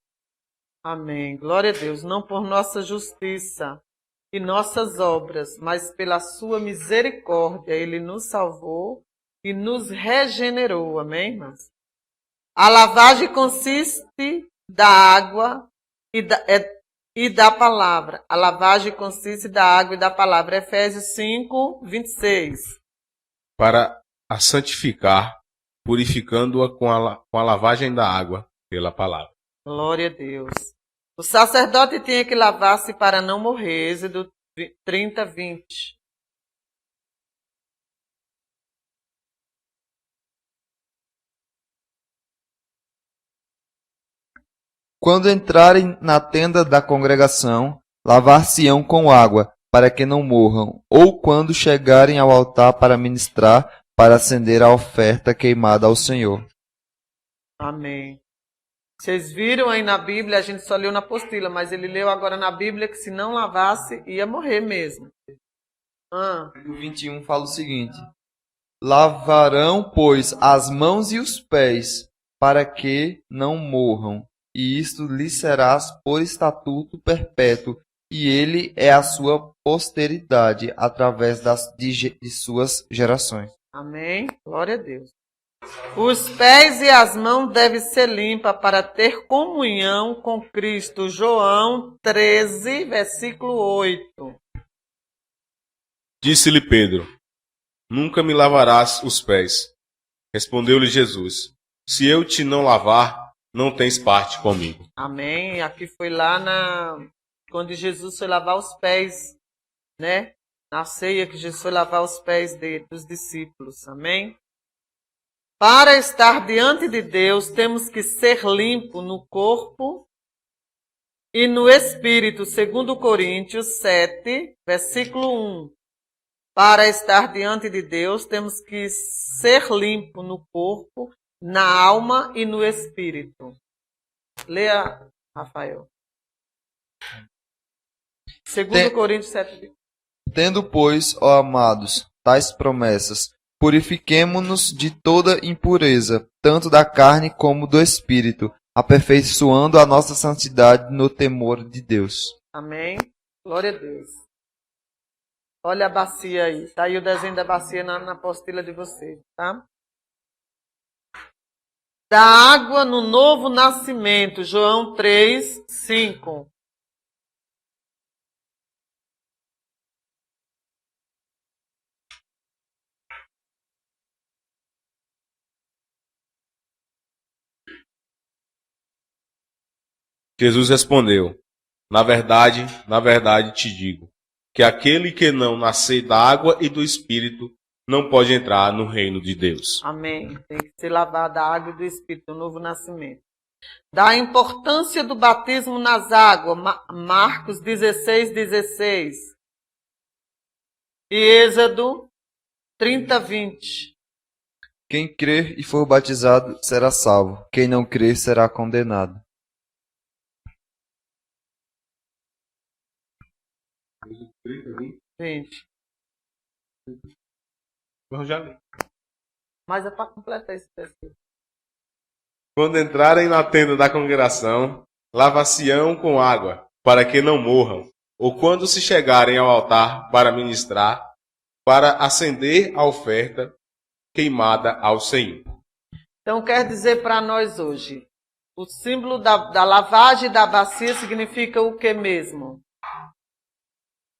A: Amém. Glória a Deus. Não por nossa justiça e nossas obras, mas pela sua misericórdia, ele nos salvou e nos regenerou. Amém, irmãs? A lavagem consiste da água e da palavra. A lavagem consiste da água e da palavra. Efésios 5:26.
C: Para a santificar, purificando-a com a lavagem da água pela palavra.
A: Glória a Deus. O sacerdote tinha que lavar-se para não morrer. Êxodo 30:20.
B: Quando entrarem na tenda da congregação, lavar-se-ão com água, para que não morram, ou quando chegarem ao altar para ministrar, para acender a oferta queimada ao Senhor.
A: Amém. Vocês viram aí na Bíblia, a gente só leu na apostila, mas ele leu agora na Bíblia que se não lavasse, ia morrer mesmo.
B: O 21 fala o seguinte: lavarão, pois, as mãos e os pés, para que não morram, e isto lhe será por estatuto perpétuo, e ele é a sua posteridade, através de suas gerações.
A: Amém? Glória a Deus. Os pés e as mãos devem ser limpas para ter comunhão com Cristo. João 13, versículo 8.
C: Disse-lhe Pedro: Nunca me lavarás os pés. Respondeu-lhe Jesus: Se eu te não lavar, não tens parte comigo.
A: Amém. Aqui foi lá quando Jesus foi lavar os pés, né? Na ceia que Jesus foi lavar os pés dos discípulos. Amém. Para estar diante de Deus, temos que ser limpo no corpo e no espírito, segundo Coríntios 7, versículo 1. Para estar diante de Deus, temos que ser limpo no corpo, na alma e no espírito. Leia, Rafael. Segundo Coríntios 7.
B: Tendo, pois, ó amados, tais promessas, purifiquemo-nos de toda impureza, tanto da carne como do espírito, aperfeiçoando a nossa santidade no temor de Deus.
A: Amém. Glória a Deus. Olha a bacia aí. Está aí o desenho da bacia na apostila de vocês, tá? Da água no novo nascimento. João 3, 5.
C: Jesus respondeu: na verdade te digo, que aquele que não nascer da água e do Espírito não pode entrar no reino de Deus.
A: Amém. Tem que ser lavado da água e do Espírito, o novo nascimento. Da importância do batismo nas águas, Marcos 16, 16. E Êxodo 30, 20.
B: Quem crer e for batizado será salvo, quem não crer será condenado.
A: Gente.
C: Eu já li.
A: Mas é para completar esse texto.
C: Quando entrarem na tenda da congregação, lava-se-ão com água, para que não morram. Ou quando se chegarem ao altar para ministrar, para acender a oferta queimada ao Senhor.
A: Então quer dizer para nós hoje, o símbolo da lavagem da bacia significa o que mesmo?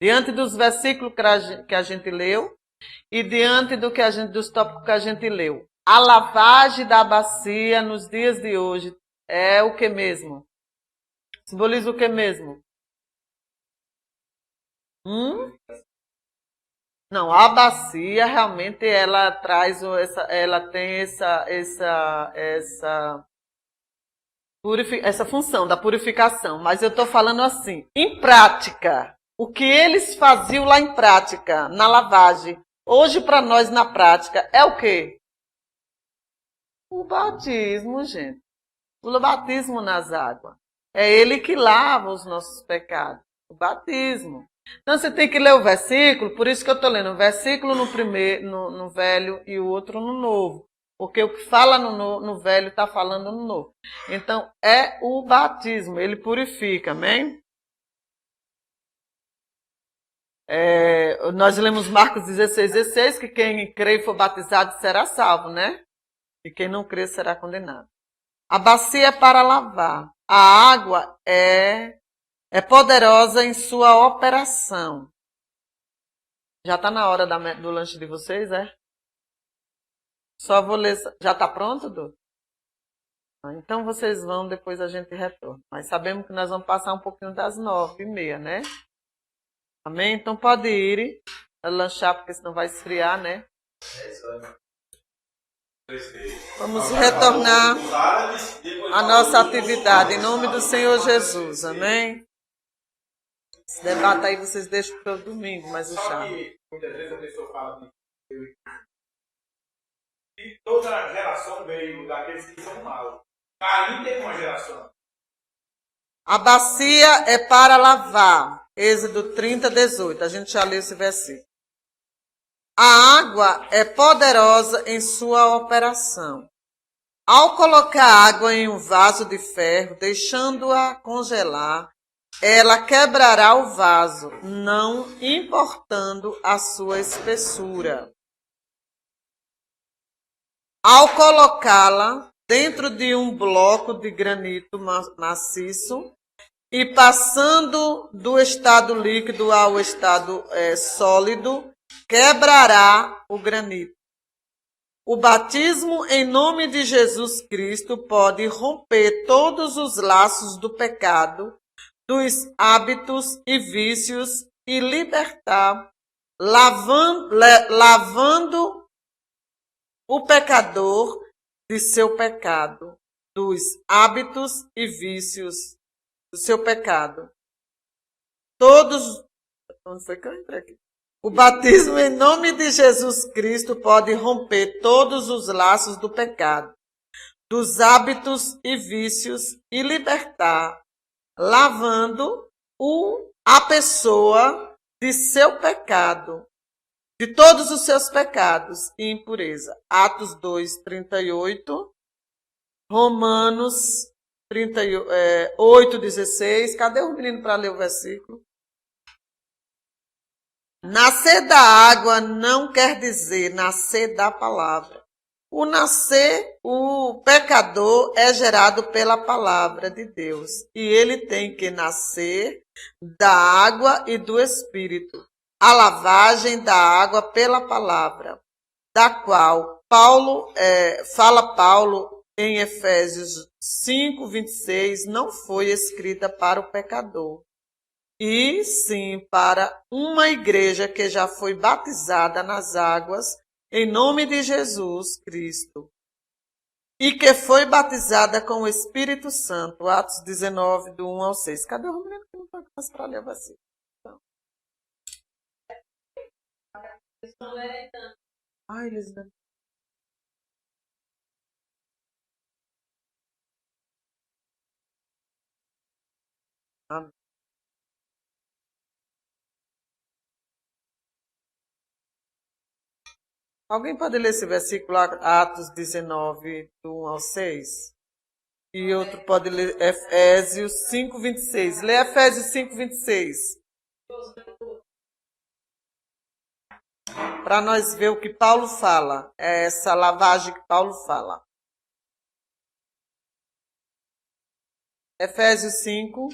A: Diante dos versículos que a gente leu e diante dos tópicos que a gente leu. A lavagem da bacia nos dias de hoje é o que mesmo? Simboliza o que mesmo? Não, a bacia realmente ela traz ela tem essa função da purificação, mas eu estou falando assim, em prática, o que eles faziam lá em prática, na lavagem, hoje para nós na prática, é o quê? O batismo, gente. O batismo nas águas. É ele que lava os nossos pecados. O batismo. Então você tem que ler o versículo, por isso que eu estou lendo o versículo no velho e o outro no novo. Porque o que fala no velho está falando no novo. Então é o batismo, ele purifica, amém? Nós lemos Marcos 16, 16, que quem crê e for batizado será salvo, né? E quem não crê será condenado. A bacia é para lavar. A água é poderosa em sua operação. Já está na hora do lanche de vocês, é? Só vou ler. Já está pronto, Du? Então vocês vão, depois a gente retorna. Mas sabemos que nós vamos passar um pouquinho das 9h30, né? Amém? Então pode ir lanchar, porque senão vai esfriar, né? Vamos retornar à nossa atividade em nome do Senhor Jesus, amém? Esse debate aí vocês deixam para o domingo, mas o chá.
D: Muitas vezes a pessoa fala que toda geração veio daqueles que são maus. Caim teve uma geração.
A: A bacia é para lavar. Êxodo 30, 18. A gente já leu esse versículo. A água é poderosa em sua operação. Ao colocar água em um vaso de ferro, deixando-a congelar, ela quebrará o vaso, não importando a sua espessura. Ao colocá-la dentro de um bloco de granito maciço e passando do estado líquido ao estado sólido, quebrará o granito. O batismo em nome de Jesus Cristo pode romper todos os laços do pecado, dos hábitos e vícios e libertar, lavando o pecador de seu pecado, dos hábitos e vícios do seu pecado. Onde foi que eu entrei aqui? O batismo em nome de Jesus Cristo pode romper todos os laços do pecado, dos hábitos e vícios e libertar, lavando a pessoa de seu pecado, de todos os seus pecados e impureza. Atos 2, 38, Romanos 8, 16. Cadê o menino para ler o versículo? Nascer da água não quer dizer nascer da palavra. O pecador é gerado pela palavra de Deus. E ele tem que nascer da água e do Espírito. A lavagem da água pela palavra, da qual fala Paulo em Efésios 5, 26, não foi escrita para o pecador, e sim para uma igreja que já foi batizada nas águas em nome de Jesus Cristo e que foi batizada com o Espírito Santo. Atos 19, do 1 ao 6. Cadê o menino que não está mais para ler assim? Ai, Elisabeth. Amém. Alguém pode ler esse versículo, Atos 19, do 1 ao 6? E outro pode ler Efésios 5, 26. Lê Efésios 5, 26. Para nós ver o que Paulo fala. É essa lavagem que Paulo fala. Efésios 5,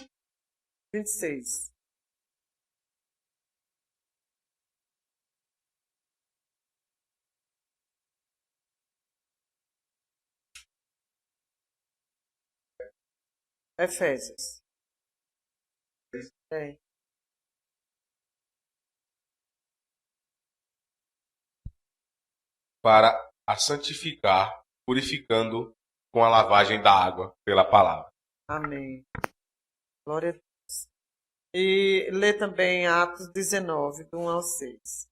A: 26. Efésios. É.
C: Para a santificar, purificando com a lavagem da água pela palavra.
A: Amém. Glória a Deus. E lê também Atos 19, do 1 ao 6.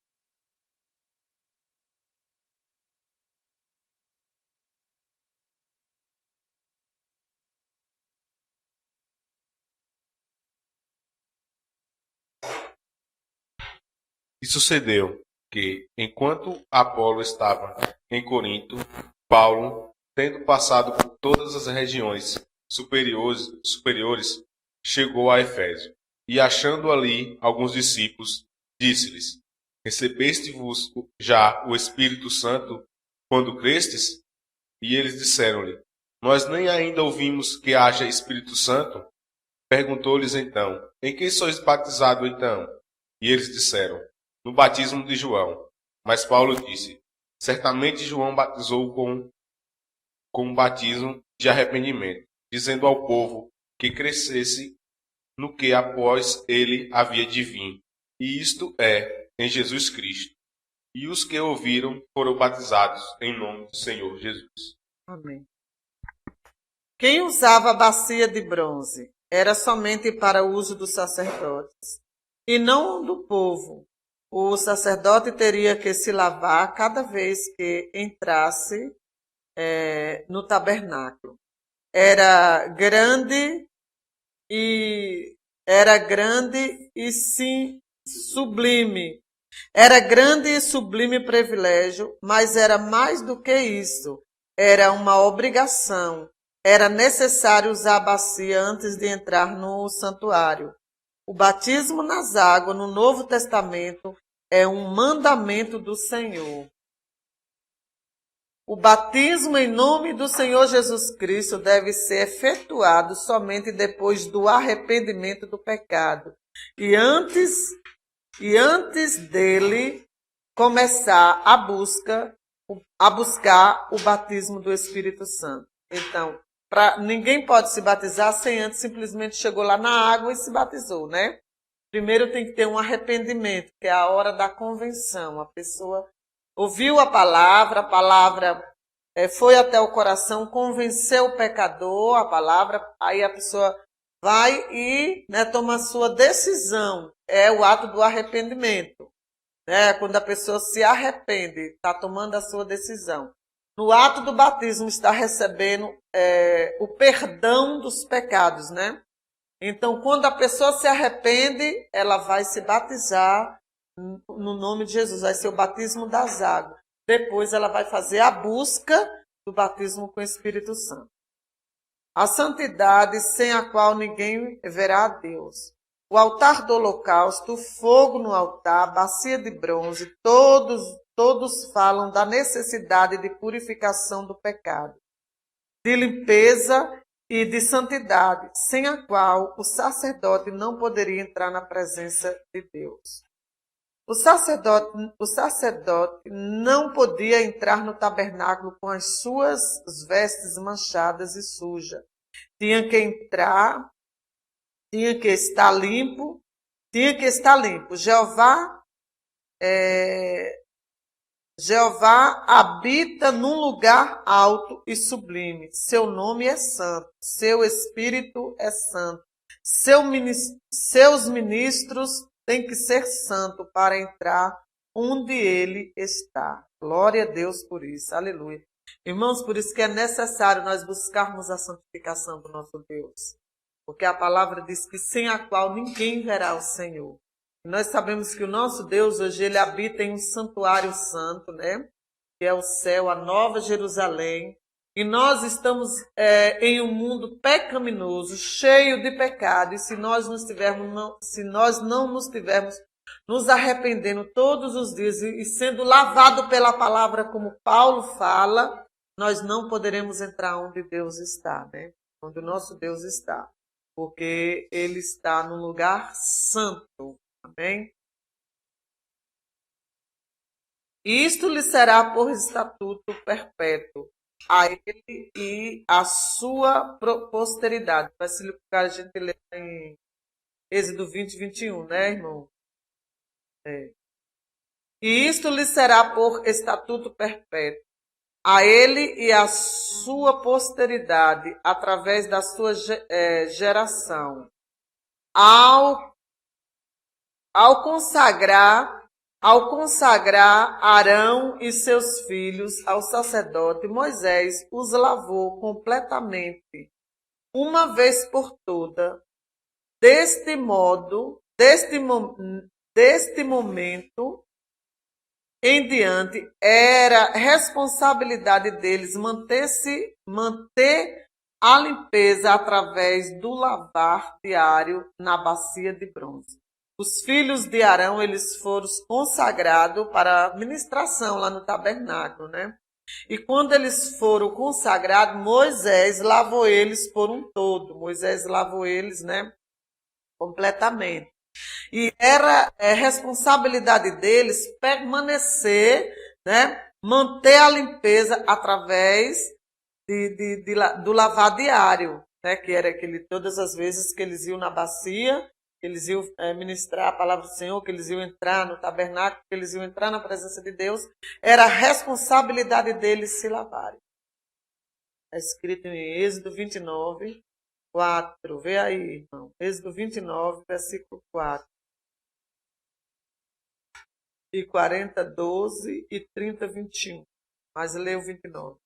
C: E sucedeu que, enquanto Apolo estava em Corinto, Paulo, tendo passado por todas as regiões superiores, chegou a Efésio. E achando ali alguns discípulos, disse-lhes: Recebeste-vos já o Espírito Santo quando crestes? E eles disseram-lhe: Nós nem ainda ouvimos que haja Espírito Santo. Perguntou-lhes então: Em quem sois batizado então? E eles disseram: No batismo de João. Mas Paulo disse: Certamente João batizou com um batismo de arrependimento, dizendo ao povo que crescesse no que após ele havia de vir, e isto é, em Jesus Cristo. E os que ouviram foram batizados em nome do Senhor Jesus.
A: Amém. Quem usava a bacia de bronze era somente para o uso dos sacerdotes, e não do povo. O sacerdote teria que se lavar cada vez que entrasse no tabernáculo. Era grande e sim sublime. Era grande e sublime privilégio, mas era mais do que isso. Era uma obrigação. Era necessário usar a bacia antes de entrar no santuário. O batismo nas águas no Novo Testamento é um mandamento do Senhor. O batismo em nome do Senhor Jesus Cristo deve ser efetuado somente depois do arrependimento do pecado. E antes dele começar a busca a buscar o batismo do Espírito Santo. Então, ninguém pode se batizar sem antes simplesmente chegou lá na água e se batizou, né? Primeiro tem que ter um arrependimento, que é a hora da convenção. A pessoa ouviu a palavra foi até o coração, convenceu o pecador, a palavra, aí a pessoa vai e, né, toma a sua decisão. É o ato do arrependimento. Né? Quando a pessoa se arrepende, está tomando a sua decisão. No ato do batismo está recebendo o perdão dos pecados, né? Então, quando a pessoa se arrepende, ela vai se batizar no nome de Jesus. Vai ser o batismo das águas. Depois ela vai fazer a busca do batismo com o Espírito Santo. A santidade sem a qual ninguém verá a Deus. O altar do holocausto, o fogo no altar, a bacia de bronze, todos falam da necessidade de purificação do pecado, de limpeza e de santidade, sem a qual o sacerdote não poderia entrar na presença de Deus. O sacerdote não podia entrar no tabernáculo com as suas vestes manchadas e sujas. Tinha que entrar, tinha que estar limpo. Jeová habita num lugar alto e sublime. Seu nome é santo, seu espírito é santo. Seus ministros têm que ser santos para entrar onde ele está. Glória a Deus por isso. Aleluia. Irmãos, por isso que é necessário nós buscarmos a santificação do nosso Deus. Porque a palavra diz que sem a qual ninguém verá o Senhor. E nós sabemos que o nosso Deus hoje ele habita em um santuário santo, né? Que é o céu, a nova Jerusalém. E nós estamos em um mundo pecaminoso, cheio de pecado. E se nós não nos tivermos nos arrependendo todos os dias e sendo lavado pela palavra, como Paulo fala, nós não poderemos entrar onde Deus está, né? Onde o nosso Deus está. Porque ele está num lugar santo. Amém? Isto lhe será por estatuto perpétuo, a ele e a sua posteridade. Versículo que a gente lê em Êxodo 20, 21, né, irmão? E isto lhe será por estatuto perpétuo, a ele e a sua posteridade, através da sua geração. Ao consagrar Arão e seus filhos ao sacerdote, Moisés os lavou completamente, uma vez por toda. Deste momento em diante, era responsabilidade deles manter a limpeza através do lavar diário na bacia de bronze. Os filhos de Arão, eles foram consagrados para a ministração lá no tabernáculo, né? E quando eles foram consagrados, Moisés lavou eles por um todo. Moisés lavou eles, né? Completamente. E era responsabilidade deles permanecer, né? Manter a limpeza através do lavar diário, né? Que era todas as vezes que eles iam na bacia, que eles iam ministrar a palavra do Senhor, que eles iam entrar no tabernáculo, que eles iam entrar na presença de Deus, era a responsabilidade deles se lavarem. Está escrito em Êxodo 29, 4. Vê aí, irmão. Êxodo 29, versículo 4. E 40, 12 e 30, 21. Mas lê o 29.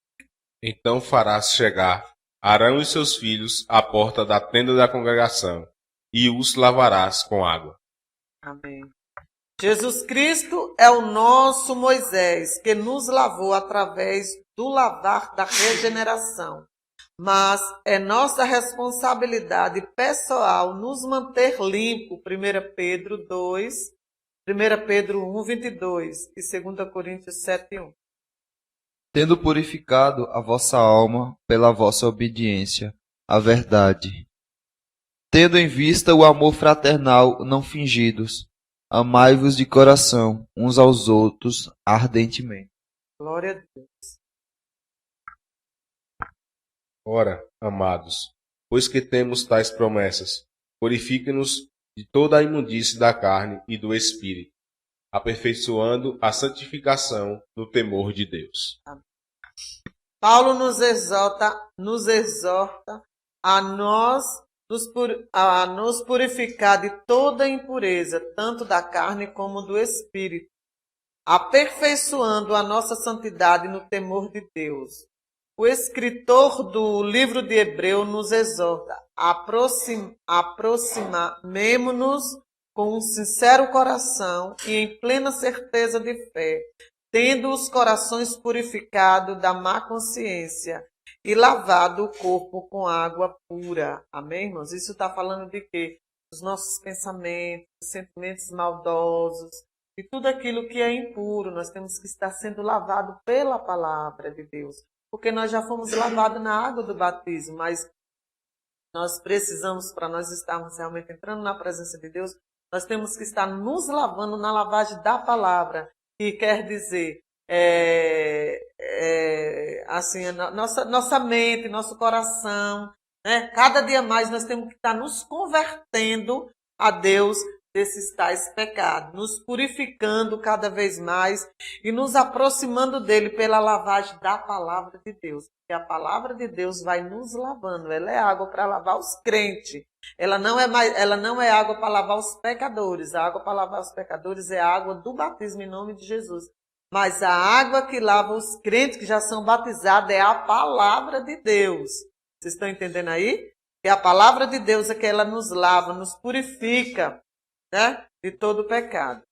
C: Então farás chegar Arão e seus filhos à porta da tenda da congregação, e os lavarás com água.
A: Amém. Jesus Cristo é o nosso Moisés, que nos lavou através do lavar da regeneração. Mas é nossa responsabilidade pessoal nos manter limpo. 1 Pedro 1 22 e 2 Coríntios 7, 1.
B: Tendo purificado a vossa alma pela vossa obediência à verdade, tendo em vista o amor fraternal não fingidos, amai-vos de coração uns aos outros ardentemente.
A: Glória a Deus.
C: Ora, amados, pois que temos tais promessas, purifique-nos de toda a imundície da carne e do espírito, aperfeiçoando a santificação no temor de Deus.
A: Paulo nos exorta a nos purificar de toda impureza, tanto da carne como do espírito, aperfeiçoando a nossa santidade no temor de Deus. O escritor do livro de Hebreu nos exorta a aproximemo-nos com um sincero coração e em plena certeza de fé, tendo os corações purificados da má consciência e lavado o corpo com água pura. Amém, irmãos? Isso está falando de quê? Dos nossos pensamentos, sentimentos maldosos, e tudo aquilo que é impuro. Nós temos que estar sendo lavado pela palavra de Deus, porque nós já fomos lavados na água do batismo, mas nós precisamos, para nós estarmos realmente entrando na presença de Deus, nós temos que estar nos lavando na lavagem da palavra, que quer dizer, assim, nossa mente, nosso coração, né? Cada dia mais nós temos que estar nos convertendo a Deus desses tais pecados, nos purificando cada vez mais e nos aproximando dele pela lavagem da palavra de Deus. Porque a palavra de Deus vai nos lavando, ela é água para lavar os crentes. Ela não é água para lavar os pecadores. A água para lavar os pecadores é a água do batismo em nome de Jesus. Mas a água que lava os crentes que já são batizados é a palavra de Deus. Vocês estão entendendo aí? Que a palavra de Deus é que ela nos lava, nos purifica, né, de todo pecado.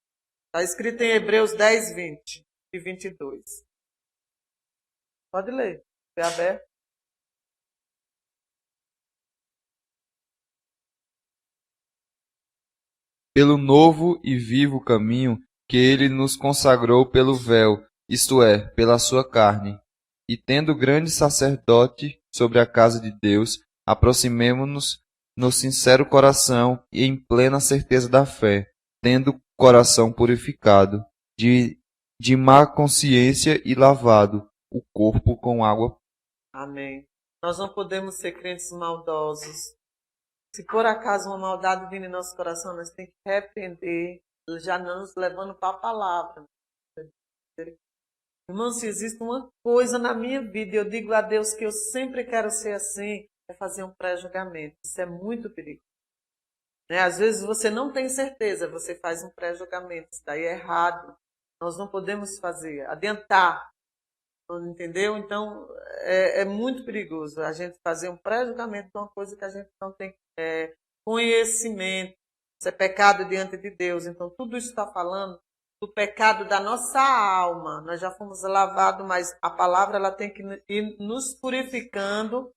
A: Está escrito em Hebreus 10, 20 e 22. Pode ler. Foi aberto.
B: Pelo novo e vivo caminho que ele nos consagrou pelo véu, isto é, pela sua carne. E tendo grande sacerdote sobre a casa de Deus, aproximemo-nos no sincero coração e em plena certeza da fé, tendo o coração purificado de má consciência e lavado o corpo com água.
A: Amém. Nós não podemos ser crentes maldosos. Se por acaso uma maldade vir em nosso coração, nós temos que repreender, já não nos levando para a palavra. Irmão, se existe uma coisa na minha vida, eu digo a Deus que eu sempre quero ser assim, é fazer um pré-julgamento. Isso é muito perigoso. Né? Às vezes você não tem certeza, você faz um pré-julgamento. Isso daí é errado. Nós não podemos fazer, adiantar. Entendeu? Então, é muito perigoso a gente fazer um pré-julgamento de uma coisa que a gente não tem conhecimento. Isso é pecado diante de Deus. Então, tudo isso está falando do pecado da nossa alma. Nós já fomos lavados, mas a palavra ela tem que ir nos purificando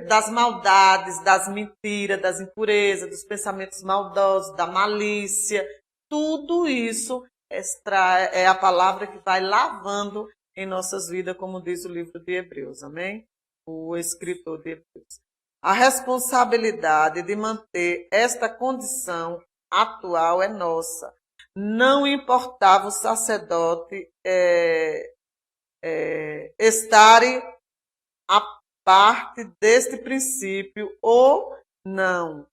A: das maldades, das mentiras, das impurezas, dos pensamentos maldosos, da malícia. Tudo isso é a palavra que vai lavando em nossas vidas, como diz o livro de Hebreus, amém? O escritor de Hebreus. A responsabilidade de manter esta condição atual é nossa. Não importava o sacerdote estar a parte deste princípio ou não.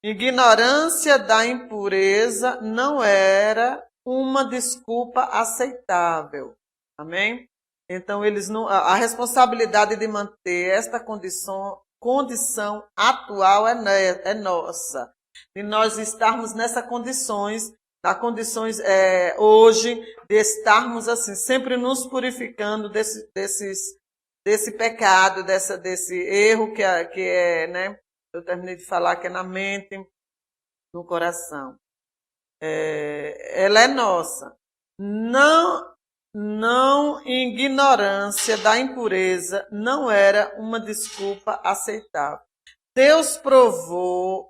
A: Ignorância da impureza não era uma desculpa aceitável. Amém? Então, a responsabilidade de manter esta condição atual é nossa. E nós estarmos nessas condições, hoje, de estarmos assim, sempre nos purificando desse pecado, desse erro que é, né? Eu terminei de falar que é na mente, no coração. Ela é nossa. Não ignorância da impureza não era uma desculpa aceitável. Deus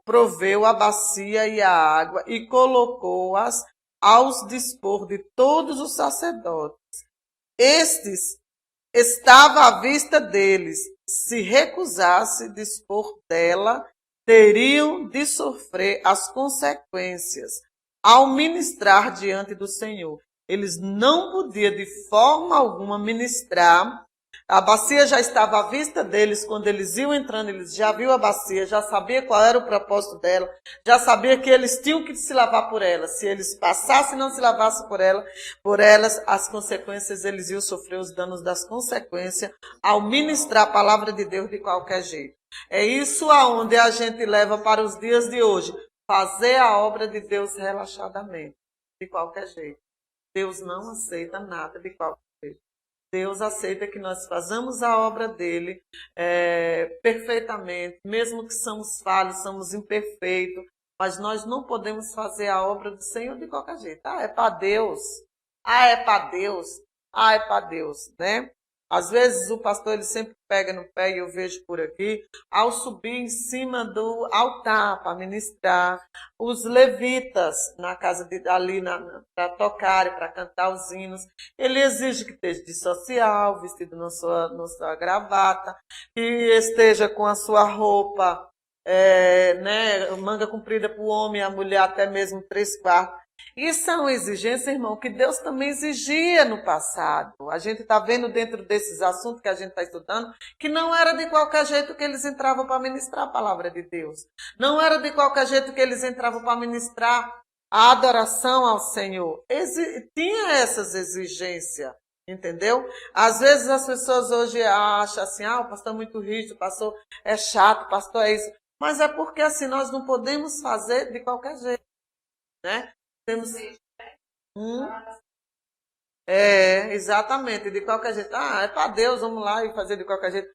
A: proveu a bacia e a água e colocou-as aos dispor de todos os sacerdotes. Estes estava à vista deles. Se recusasse dispor dela, teriam de sofrer as consequências ao ministrar diante do Senhor. Eles não podiam de forma alguma ministrar. A bacia já estava à vista deles, quando eles iam entrando, eles já viam a bacia, já sabia qual era o propósito dela, já sabia que eles tinham que se lavar por ela. Se eles passassem e não se lavassem por elas, as consequências, eles iam sofrer os danos das consequências ao ministrar a palavra de Deus de qualquer jeito. É isso aonde a gente leva para os dias de hoje, fazer a obra de Deus relaxadamente, de qualquer jeito. Deus não aceita nada de qualquer jeito. Deus aceita que nós façamos a obra dele perfeitamente, mesmo que somos falhos, somos imperfeitos, mas nós não podemos fazer a obra do Senhor de qualquer jeito. É para Deus. É para Deus. É para Deus, né? Às vezes o pastor ele sempre pega no pé, e eu vejo por aqui, ao subir em cima do altar para ministrar, os levitas na casa ali para tocarem, para cantar os hinos, ele exige que esteja de social, vestido na sua gravata, que esteja com a sua roupa, manga comprida para o homem, a mulher até mesmo 3/4. Isso é uma exigência, irmão, que Deus também exigia no passado. A gente está vendo dentro desses assuntos que a gente está estudando, que não era de qualquer jeito que eles entravam para ministrar a palavra de Deus. Não era de qualquer jeito que eles entravam para ministrar a adoração ao Senhor. Tinha essas exigências, entendeu? Às vezes as pessoas hoje acham assim, o pastor é muito rígido, o pastor é chato, o pastor é isso. Mas é porque assim nós não podemos fazer de qualquer jeito, né? Temos... exatamente, de qualquer jeito. É para Deus, vamos lá e fazer de qualquer jeito.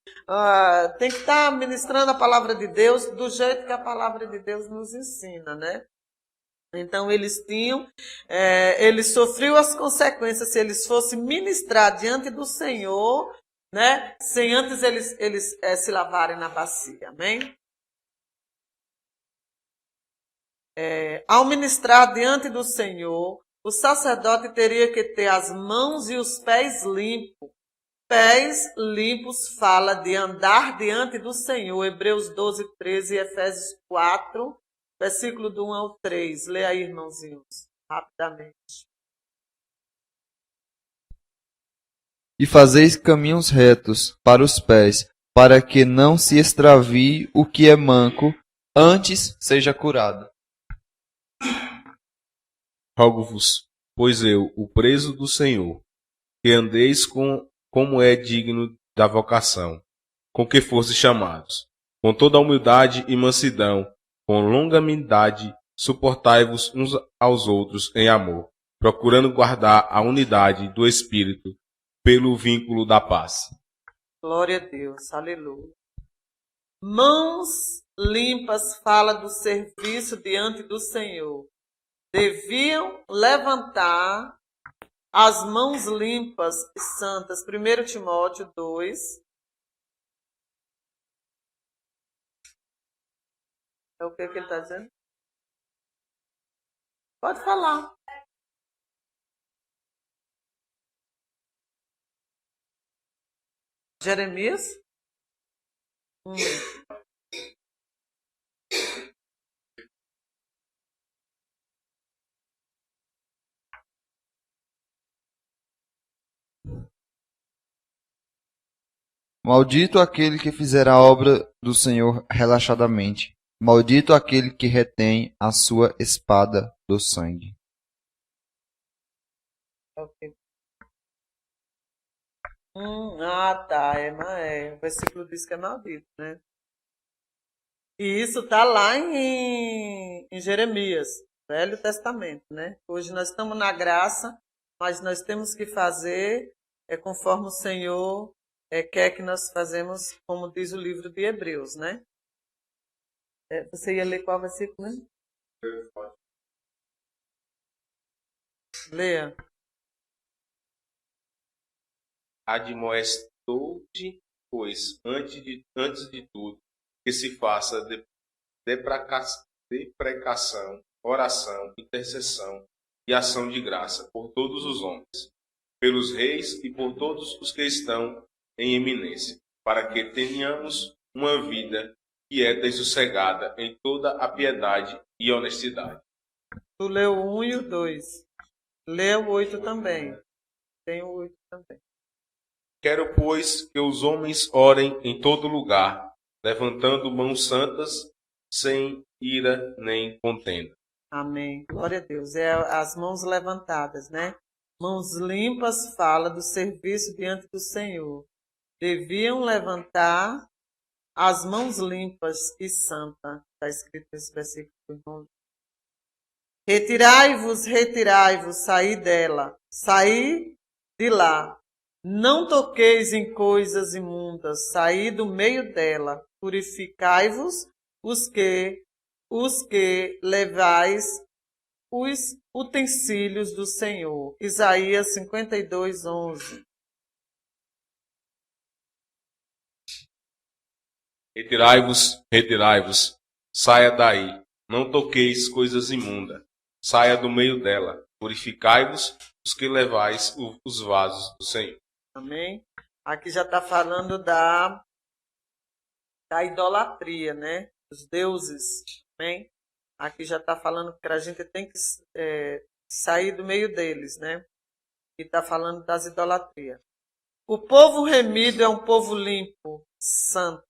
A: Tem que estar ministrando a palavra de Deus do jeito que a palavra de Deus nos ensina, né? Então eles eles sofriam as consequências se eles fossem ministrar diante do Senhor, né? Sem antes eles se lavarem na bacia, amém? Ao ministrar diante do Senhor, o sacerdote teria que ter as mãos e os pés limpos. Pés limpos fala de andar diante do Senhor. Hebreus 12, 13 e Efésios 4, versículo do 1 ao 3. Lê aí, irmãozinhos, rapidamente.
B: E fazeis caminhos retos para os pés, para que não se extravie o que é manco, antes seja curado.
C: Rogo-vos, pois eu, o preso do Senhor, que andeis como é digno da vocação, com que fostes chamados, com toda humildade e mansidão, com longanimidade, suportai-vos uns aos outros em amor, procurando guardar a unidade do Espírito pelo vínculo da paz.
A: Glória a Deus, aleluia. Mãos limpas fala do serviço diante do Senhor. Deviam levantar as mãos limpas e santas. 1 Timóteo 2. É o que ele está dizendo? Pode falar. Jeremias?
B: Maldito aquele que fizer a obra do Senhor relaxadamente. Maldito aquele que retém a sua espada do sangue.
A: Okay. Tá. O versículo diz que é maldito, né? E isso está lá em Jeremias, Velho Testamento, né? Hoje nós estamos na graça, mas nós temos que fazer conforme o Senhor quer que nós fazemos, como diz o livro de Hebreus, né? Você ia ler qual versículo, né? Leia.
C: Admoestou-te, pois, antes de tudo, que se faça deprecação, oração, intercessão e ação de graça por todos os homens, pelos reis e por todos os que estão em eminência, para que tenhamos uma vida quieta e sossegada em toda a piedade e honestidade.
A: Tu leu o 1 e o 2. Lê o 8 também. Tem o 8 também.
C: Quero, pois, que os homens orem em todo lugar, levantando mãos santas, sem ira nem contenda.
A: Amém. Glória a Deus. É as mãos levantadas, né? Mãos limpas fala do serviço diante do Senhor. Deviam levantar as mãos limpas e santas. Está escrito nesse versículo, irmão. Retirai-vos, retirai-vos, saí dela, saí de lá. Não toqueis em coisas imundas, saí do meio dela. Purificai-vos os que levais os utensílios do Senhor. Isaías 52, 11.
C: Retirai-vos, retirai-vos, saia daí, não toqueis coisas imundas, saia do meio dela, purificai-vos os que levais os vasos do Senhor.
A: Amém? Aqui já está falando da idolatria, né? Os deuses. Amém? Aqui já está falando que a gente tem que sair do meio deles, né? E está falando das idolatrias. O povo remido é um povo limpo, santo.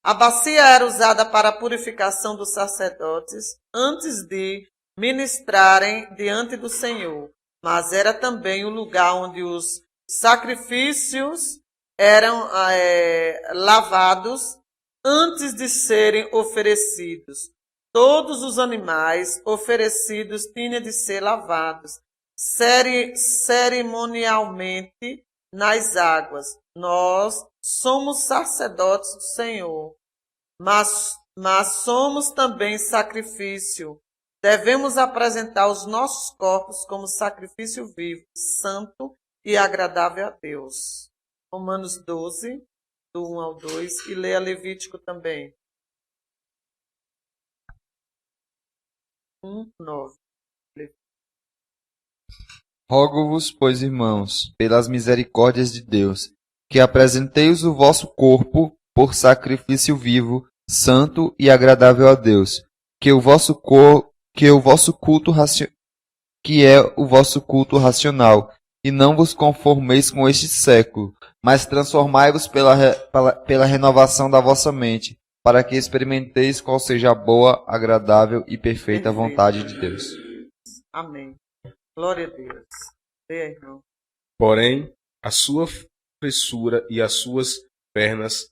A: A bacia era usada para a purificação dos sacerdotes antes de ministrarem diante do Senhor, mas era também o lugar onde os sacrifícios eram lavados antes de serem oferecidos. Todos os animais oferecidos tinham de ser lavados cerimonialmente nas águas. Nós somos sacerdotes do Senhor, mas somos também sacrifício. Devemos apresentar os nossos corpos como sacrifício vivo, santo e agradável a Deus. Romanos 12, do 1 ao 2, e leia Levítico também. 1, 9.
B: Rogo-vos, pois, irmãos, pelas misericórdias de Deus, que apresenteis o vosso corpo por sacrifício vivo, santo e agradável a Deus, que é o vosso culto racional, e não vos conformeis com este século, mas transformai-vos pela renovação da vossa mente, para que experimenteis qual seja a boa, agradável e perfeita vontade de Deus.
A: Amém. Glória a Deus. Leia, irmão.
C: Porém, a sua fressura e as suas pernas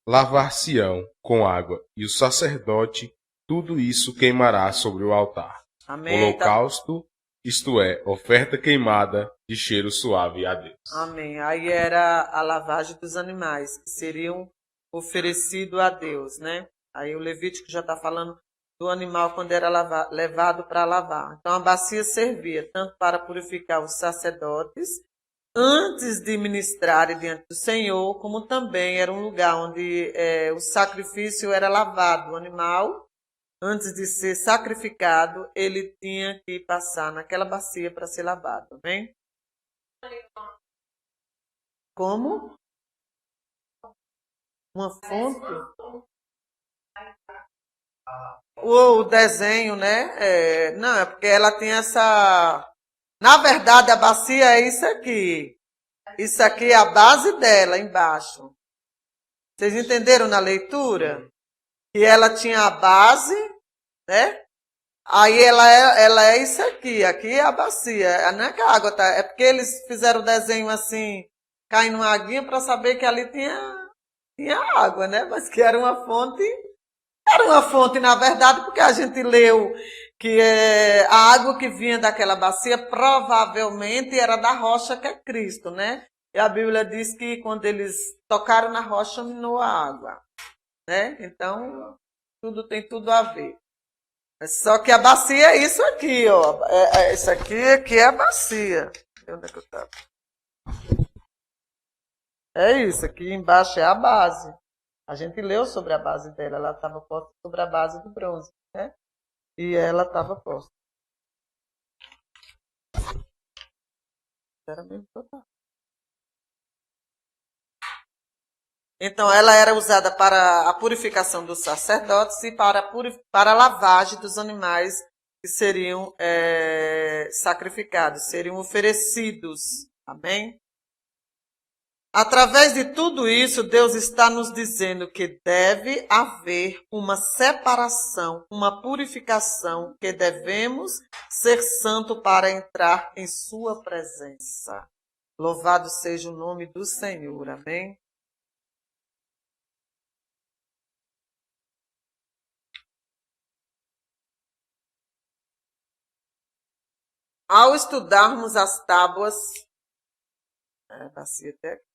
C: lavar-se-ão com água, e o sacerdote tudo isso queimará sobre o altar.
A: Amém.
C: Holocausto, isto é, oferta queimada de cheiro suave a Deus.
A: Amém. Aí era a lavagem dos animais, que seriam oferecidos a Deus, né? Aí o Levítico já está falando do animal quando era levado para lavar. Então a bacia servia tanto para purificar os sacerdotes antes de ministrarem diante do Senhor, como também era um lugar onde o sacrifício era lavado. O animal, antes de ser sacrificado, ele tinha que passar naquela bacia para ser lavado. Amém? Como? Uma fonte? O desenho, né? Não, é porque ela tem essa... Na verdade, a bacia é isso aqui. Isso aqui é a base dela, embaixo. Vocês entenderam na leitura? Que ela tinha a base, né? Aí ela é isso aqui. Aqui é a bacia. Não é que a água tá... É porque eles fizeram o desenho assim, caindo uma aguinha para saber que ali tinha água, né? Mas que era uma fonte... Era uma fonte, na verdade, porque a gente leu que a água que vinha daquela bacia provavelmente era da rocha que é Cristo, né? E a Bíblia diz que quando eles tocaram na rocha, minou a água, né? Então, tem tudo a ver. Só que a bacia é isso aqui, ó. Isso aqui é a bacia. Onde é que eu tava? É isso, aqui embaixo é a base. A gente leu sobre a base dela, ela estava posta sobre a base do bronze, né? E ela estava posta. Era mesmo total. Então, ela era usada para a purificação dos sacerdotes e para a lavagem dos animais que seriam sacrificados, seriam oferecidos. Amém? Através de tudo isso, Deus está nos dizendo que deve haver uma separação, uma purificação, que devemos ser santo para entrar em sua presença. Louvado seja o nome do Senhor. Amém? Ao estudarmos as tábuas, bacia até aqui.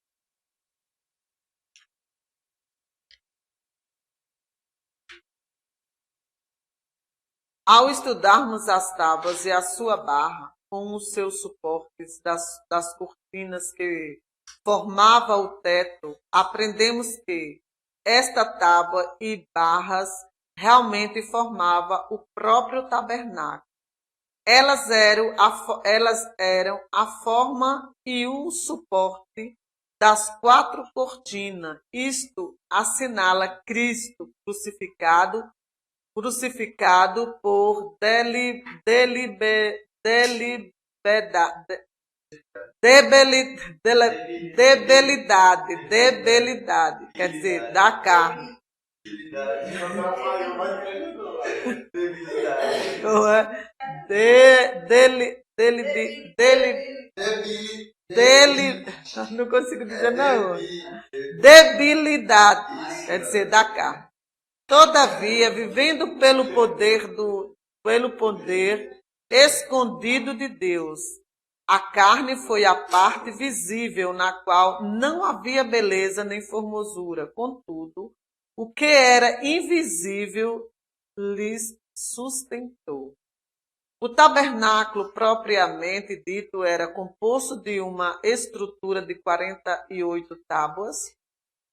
A: Ao estudarmos as tábuas e a sua barra, com os seus suportes das cortinas que formava o teto, aprendemos que esta tábua e barras realmente formava o próprio tabernáculo. Elas eram a forma e o suporte das 4 cortinas. Isto assinala Cristo crucificado por debilidade, quer dizer, da carne. Não consigo dizer não. Debilidade, quer dizer, da carne. Todavia, vivendo pelo poder escondido de Deus, a carne foi a parte visível na qual não havia beleza nem formosura. Contudo, o que era invisível lhes sustentou. O tabernáculo propriamente dito era composto de uma estrutura de 48 tábuas,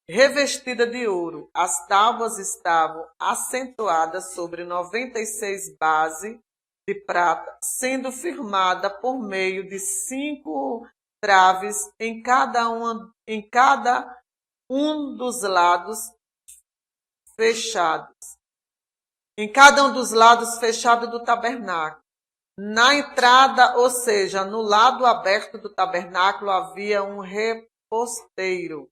A: revestida de ouro. As tábuas estavam acentuadas sobre 96 bases de prata, sendo firmada por meio de 5 traves em cada um dos lados fechados. Em cada um dos lados fechados do tabernáculo. Na entrada, ou seja, no lado aberto do tabernáculo, havia um reposteiro,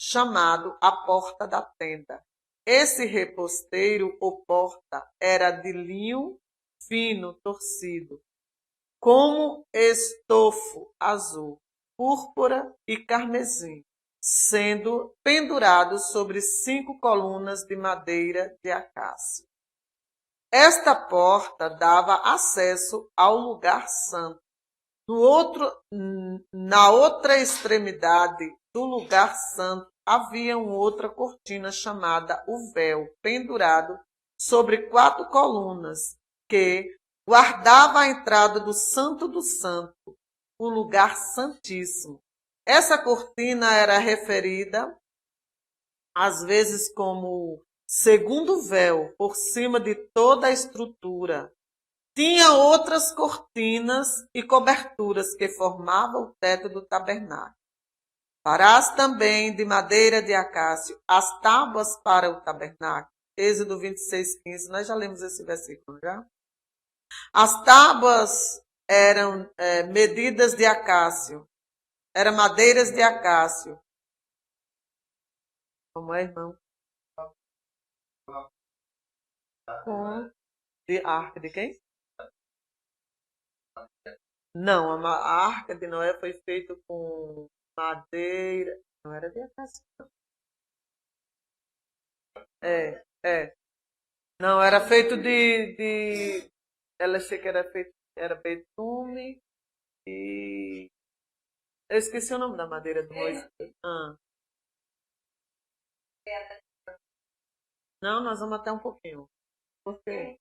A: chamado a porta da tenda. Esse reposteiro ou porta era de linho fino, torcido, como estofo azul, púrpura e carmesim, sendo pendurado sobre 5 colunas de madeira de acácio. Esta porta dava acesso ao lugar santo. Na outra extremidade do lugar santo havia uma outra cortina chamada o véu, pendurado sobre 4 colunas, que guardava a entrada do Santo do Santo, o lugar santíssimo. Essa cortina era referida às vezes como segundo véu, por cima de toda a estrutura. Tinha outras cortinas e coberturas que formavam o teto do tabernáculo. Farás também de madeira de acácio as tábuas para o tabernáculo. Êxodo 26:15. Nós já lemos esse versículo, já? As tábuas eram medidas de acácio. Eram madeiras de acácio. Como é, irmão? De arca de quem? Não, a arca de Noé foi feita com madeira. Não era de acácio. Não, era feito de. Ela achei que era betume e. Eu esqueci o nome da madeira do Moisés. Não, nós vamos até um pouquinho. Por quê?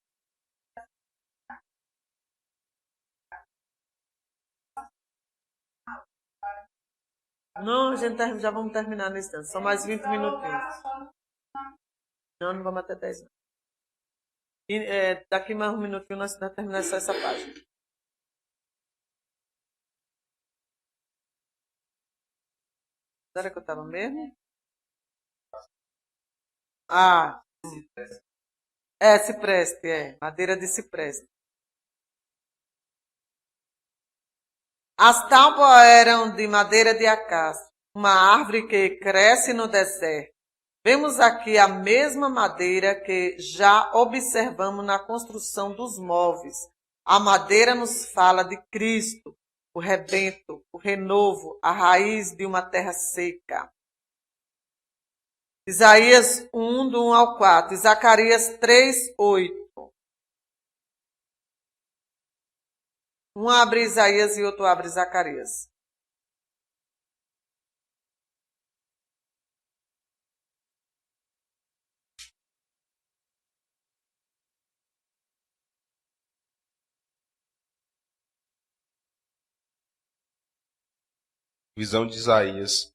A: Não, a gente já vamos terminar nesse instante. São mais 20 minutinhos. Não vamos até 10 não. E, daqui mais um minutinho nós vamos terminar só essa página. Será que eu estava mesmo? Cipreste, madeira de cipreste. As tábuas eram de madeira de acácia, uma árvore que cresce no deserto. Vemos aqui a mesma madeira que já observamos na construção dos móveis. A madeira nos fala de Cristo, o rebento, o renovo, a raiz de uma terra seca. Isaías 1, do 1 ao 4, Zacarias 3, 8. Um abre Isaías e outro abre Zacarias.
C: Visão de Isaías,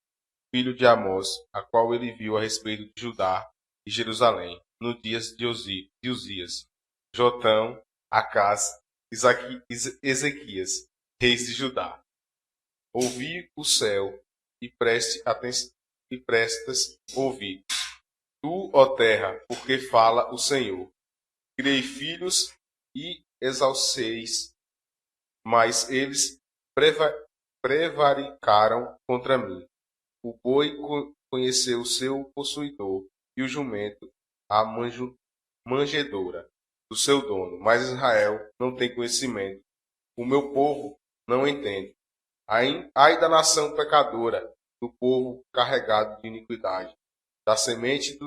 C: filho de Amós, a qual ele viu a respeito de Judá e Jerusalém, nos dias de Uzias, Jotão, Acás, Ezequias, reis de Judá. Ouvi o céu e prestas ouvidos. Tu, ó terra, porque fala o Senhor. Criei filhos e exalceis, mas eles prevaricaram contra mim. O boi conheceu o seu possuidor, e o jumento a manjedoura do seu dono. Mas Israel não tem conhecimento. O meu povo não entende. Ai da nação pecadora, do povo carregado de iniquidade, da semente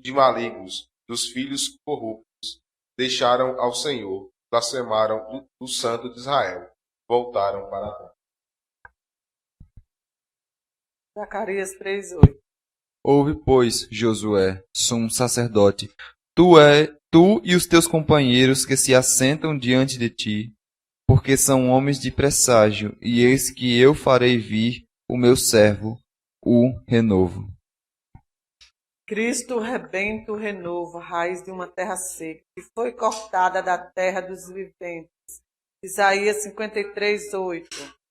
C: de malignos, dos filhos corruptos. Deixaram ao Senhor, blasfemaram o Santo de Israel, voltaram para trás.
A: Zacarias 3, 8.
B: Ouve, pois, Josué, sumo sacerdote, tu e os teus companheiros que se assentam diante de ti, porque são homens de presságio, e eis que eu farei vir o meu servo, o renovo.
A: Cristo rebenta o renovo, raiz de uma terra seca, que foi cortada da terra dos viventes. Isaías 53, 8.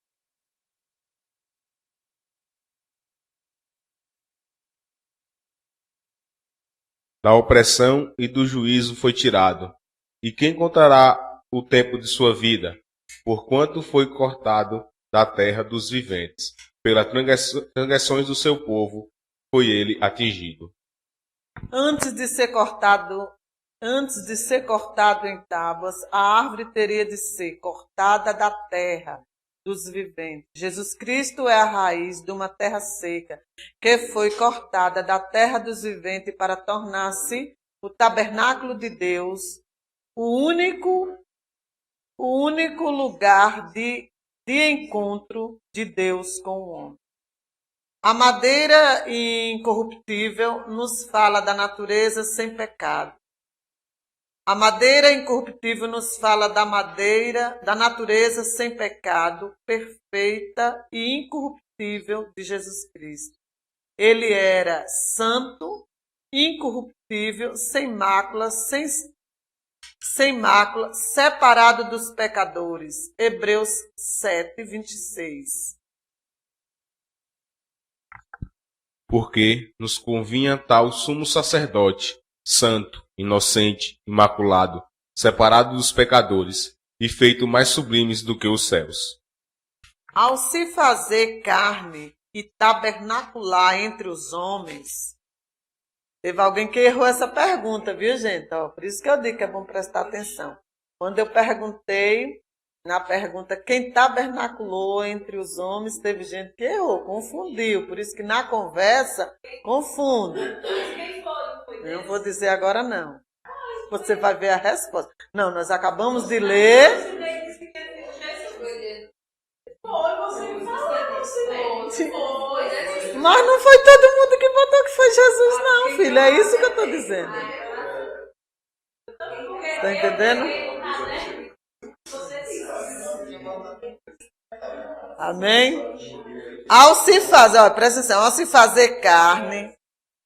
C: Da opressão e do juízo foi tirado. E quem contará o tempo de sua vida? Porquanto foi cortado da terra dos viventes. Pelas transgressões do seu povo foi ele atingido.
A: Antes de ser cortado em tábuas, a árvore teria de ser cortada da terra dos viventes. Jesus Cristo é a raiz de uma terra seca, que foi cortada da terra dos viventes para tornar-se o tabernáculo de Deus, o único lugar de encontro de Deus com o homem. A madeira incorruptível nos fala da natureza sem pecado. A madeira incorruptível nos fala da natureza sem pecado, perfeita e incorruptível de Jesus Cristo. Ele era santo, incorruptível, sem mácula, separado dos pecadores. Hebreus 7, 26.
C: Porque nos convinha tal sumo sacerdote, santo, inocente, imaculado, separado dos pecadores, e feito mais sublimes do que os céus.
A: Ao se fazer carne e tabernacular entre os homens, teve alguém que errou essa pergunta, viu, gente? Por isso que eu digo que é bom prestar atenção. Quando eu perguntei, na pergunta, quem tabernaculou entre os homens, teve gente que errou, confundiu. Por isso que na conversa, confunde. Eu não vou dizer agora, não. Você vai ver a resposta. Não, nós acabamos de ler. Mas não foi todo mundo que botou que foi Jesus, não, filho. É isso que eu estou dizendo. Está entendendo? Amém? Ao se fazer, presta atenção, ao se fazer carne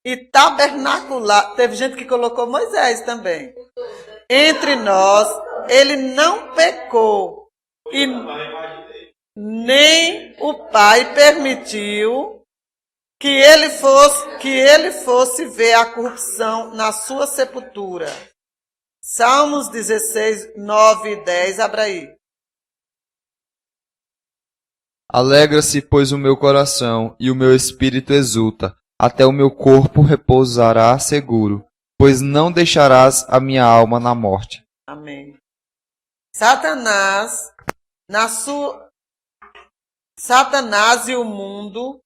A: e tabernacular, teve gente que colocou Moisés também. Entre nós, ele não pecou e nem o Pai permitiu que ele fosse ver a corrupção na sua sepultura. Salmos 16, 9 e 10, abra aí.
B: Alegra-se, pois, o meu coração, e o meu espírito exulta. Até o meu corpo repousará seguro, pois não deixarás a minha alma na morte.
A: Amém. Satanás e o mundo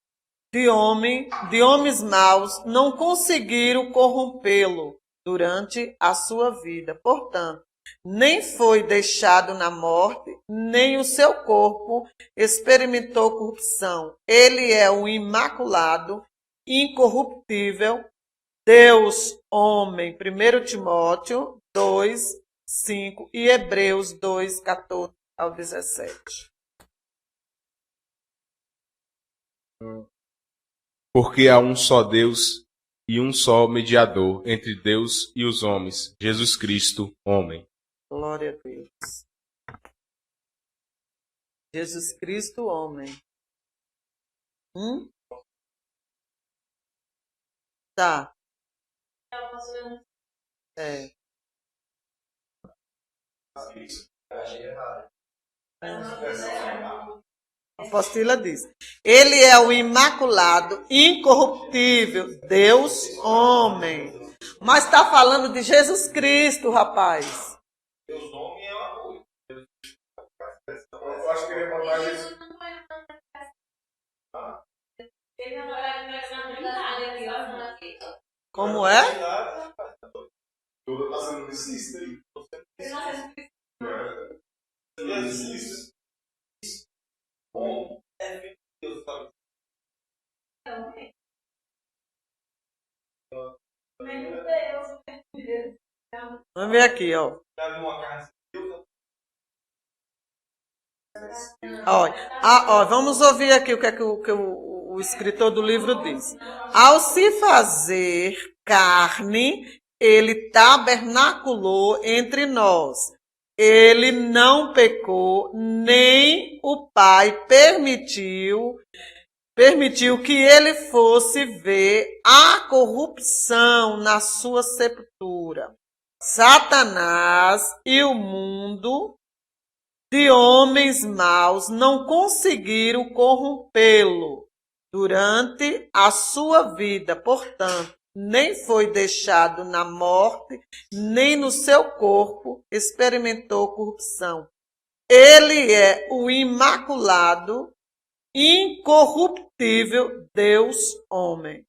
A: de homens maus não conseguiram corrompê-lo durante a sua vida. Portanto, nem foi deixado na morte, nem o seu corpo experimentou corrupção. Ele é o imaculado, incorruptível, Deus, homem. 1 Timóteo 2, 5 e Hebreus 2, 14 ao 17.
C: Porque há um só Deus e um só mediador entre Deus e os homens, Jesus Cristo, homem.
A: Glória a Deus. Jesus Cristo, homem. Tá. É. A apostila diz: Ele é o imaculado, incorruptível, Deus, homem. Mas está falando de Jesus Cristo, rapaz.
D: Deus nome é uma coisa. Eu acho que ele ia botar isso.
A: Como é?
D: Tudo está sendo existe aí. Existe. Bom. É Deus, sabe?
A: Vamos ver aqui, ó. Ó, vamos ouvir aqui o que é que o escritor do livro diz. Ao se fazer carne, ele tabernaculou entre nós. Ele não pecou, nem o Pai permitiu que ele fosse ver a corrupção na sua sepultura. Satanás e o mundo de homens maus não conseguiram corrompê-lo durante a sua vida. Portanto, nem foi deixado na morte, nem no seu corpo experimentou corrupção. Ele é o imaculado, incorruptível Deus, homem.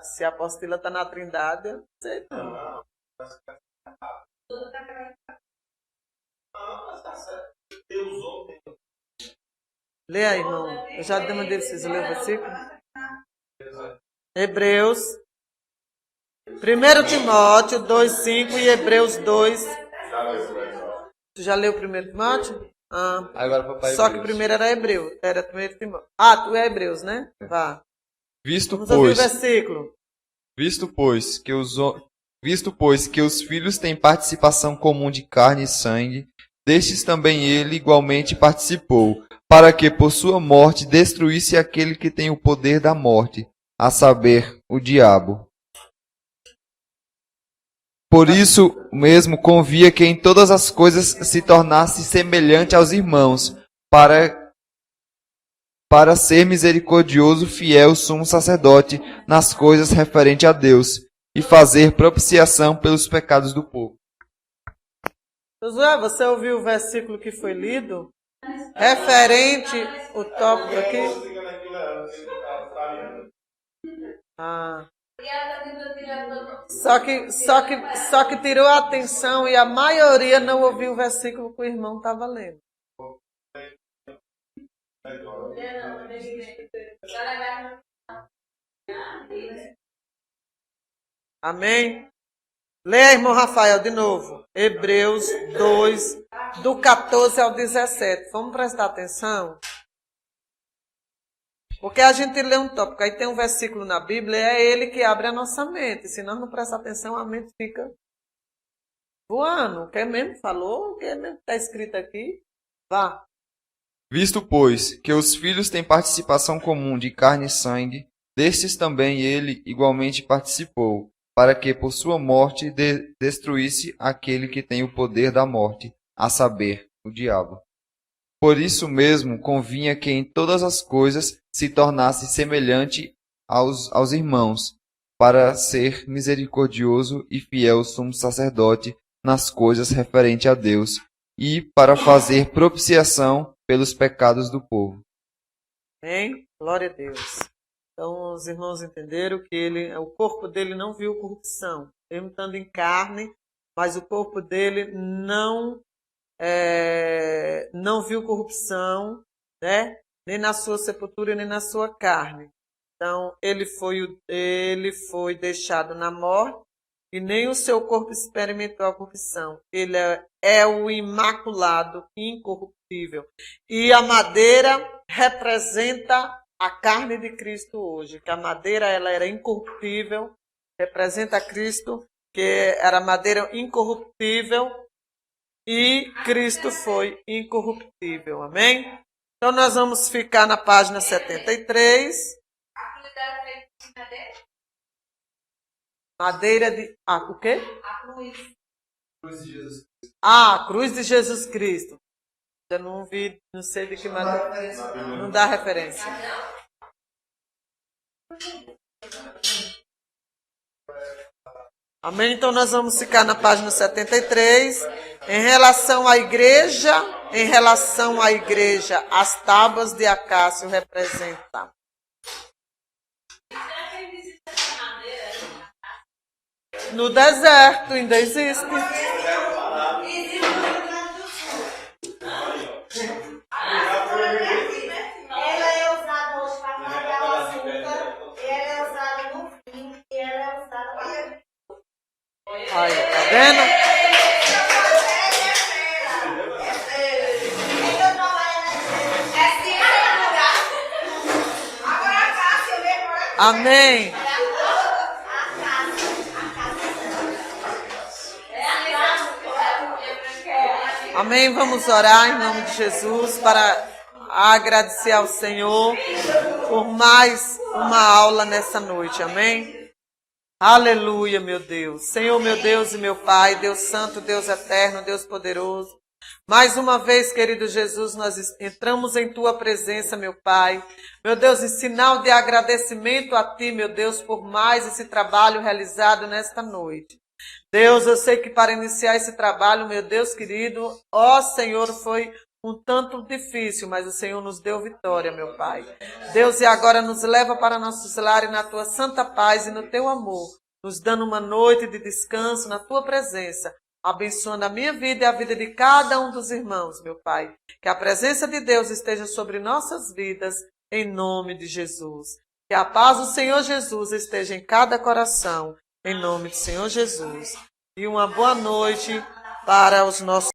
A: Se a apostila está na Trindade, eu não sei não.
D: Deus, homem.
A: Lê aí, irmão. Eu já demandei vocês ler o versículo. Hebreus. 1 Timóteo 2, 5 e Hebreus 2. Tu já leu o 1 Timóteo? Ah.
B: Agora vou para
A: Só que o
B: Hebreus.
A: primeiro era Hebreu. Era 1 Timóteo. Ah, tu é Hebreus, né? Vá.
B: Visto,
A: Vamos ouvir o
B: pois,
A: versículo.
B: Visto, pois, que os filhos têm participação comum de carne e sangue, destes também ele igualmente participou, para que por sua morte destruísse aquele que tem o poder da morte, a saber, o diabo. Por isso mesmo convia que em todas as coisas se tornasse semelhante aos irmãos, para ser misericordioso, fiel, sumo sacerdote nas coisas referentes a Deus, e fazer propiciação pelos pecados do povo.
A: Josué, você ouviu o versículo que foi lido? Referente o tópico aqui? Ah. Só que tirou a atenção e a maioria não ouviu o versículo que o irmão estava lendo. Amém? Leia, irmão Rafael, de novo. Hebreus 2, do 14 ao 17. Vamos prestar atenção? Porque a gente lê um tópico, aí tem um versículo na Bíblia, é ele que abre a nossa mente. Se nós não prestar atenção, a mente fica voando. O que mesmo falou, o que mesmo está escrito aqui, vá.
B: Visto, pois, que os filhos têm participação comum de carne e sangue, destes também ele igualmente participou, para que por sua morte destruísse aquele que tem o poder da morte, a saber, o diabo. Por isso mesmo convinha que em todas as coisas se tornasse semelhante aos irmãos, para ser misericordioso e fiel sumo sacerdote nas coisas referentes a Deus, e para fazer propiciação pelos pecados do povo.
A: Amém? Glória a Deus. Então, os irmãos entenderam que o corpo dele não viu corrupção, mesmo estando em carne, mas o corpo dele não viu corrupção, né? Nem na sua sepultura, nem na sua carne. Então, ele foi deixado na morte e nem o seu corpo experimentou a corrupção. Ele é o imaculado, incorruptível. E a madeira representa a carne de Cristo hoje, que a madeira ela era incorruptível, representa Cristo, que era madeira incorruptível, e Cristo foi incorruptível. Amém? Então, nós vamos ficar na página 73. Madeira de... o quê?
E: A cruz.
B: Cruz de Jesus Cristo.
A: A cruz de Jesus Cristo. Eu não vi, não sei de que madeira. Não dá referência. Amém? Então nós vamos ficar na página 73. Em relação à igreja, as tábuas de acácio representam. No deserto ainda existe.
E: Ela é usada hoje para carregar o açúcar, ela é usada no vinho e ela é usada para...
A: Aí, tá vendo? Amém. Amém. Vamos orar em nome de Jesus para agradecer ao Senhor por mais uma aula nessa noite. Amém. Aleluia, meu Deus. Senhor, meu Deus e meu Pai, Deus Santo, Deus Eterno, Deus Poderoso. Mais uma vez, querido Jesus, nós entramos em Tua presença, meu Pai. Meu Deus, em sinal de agradecimento a Ti, meu Deus, por mais esse trabalho realizado nesta noite. Deus, eu sei que para iniciar esse trabalho, meu Deus querido, ó Senhor, foi um tanto difícil, mas o Senhor nos deu vitória, meu Pai. Deus, e agora nos leva para nossos lares na Tua santa paz e no Teu amor, nos dando uma noite de descanso na Tua presença, abençoando a minha vida e a vida de cada um dos irmãos, meu Pai. Que a presença de Deus esteja sobre nossas vidas, em nome de Jesus. Que a paz do Senhor Jesus esteja em cada coração, em nome do Senhor Jesus. E uma boa noite para os nossos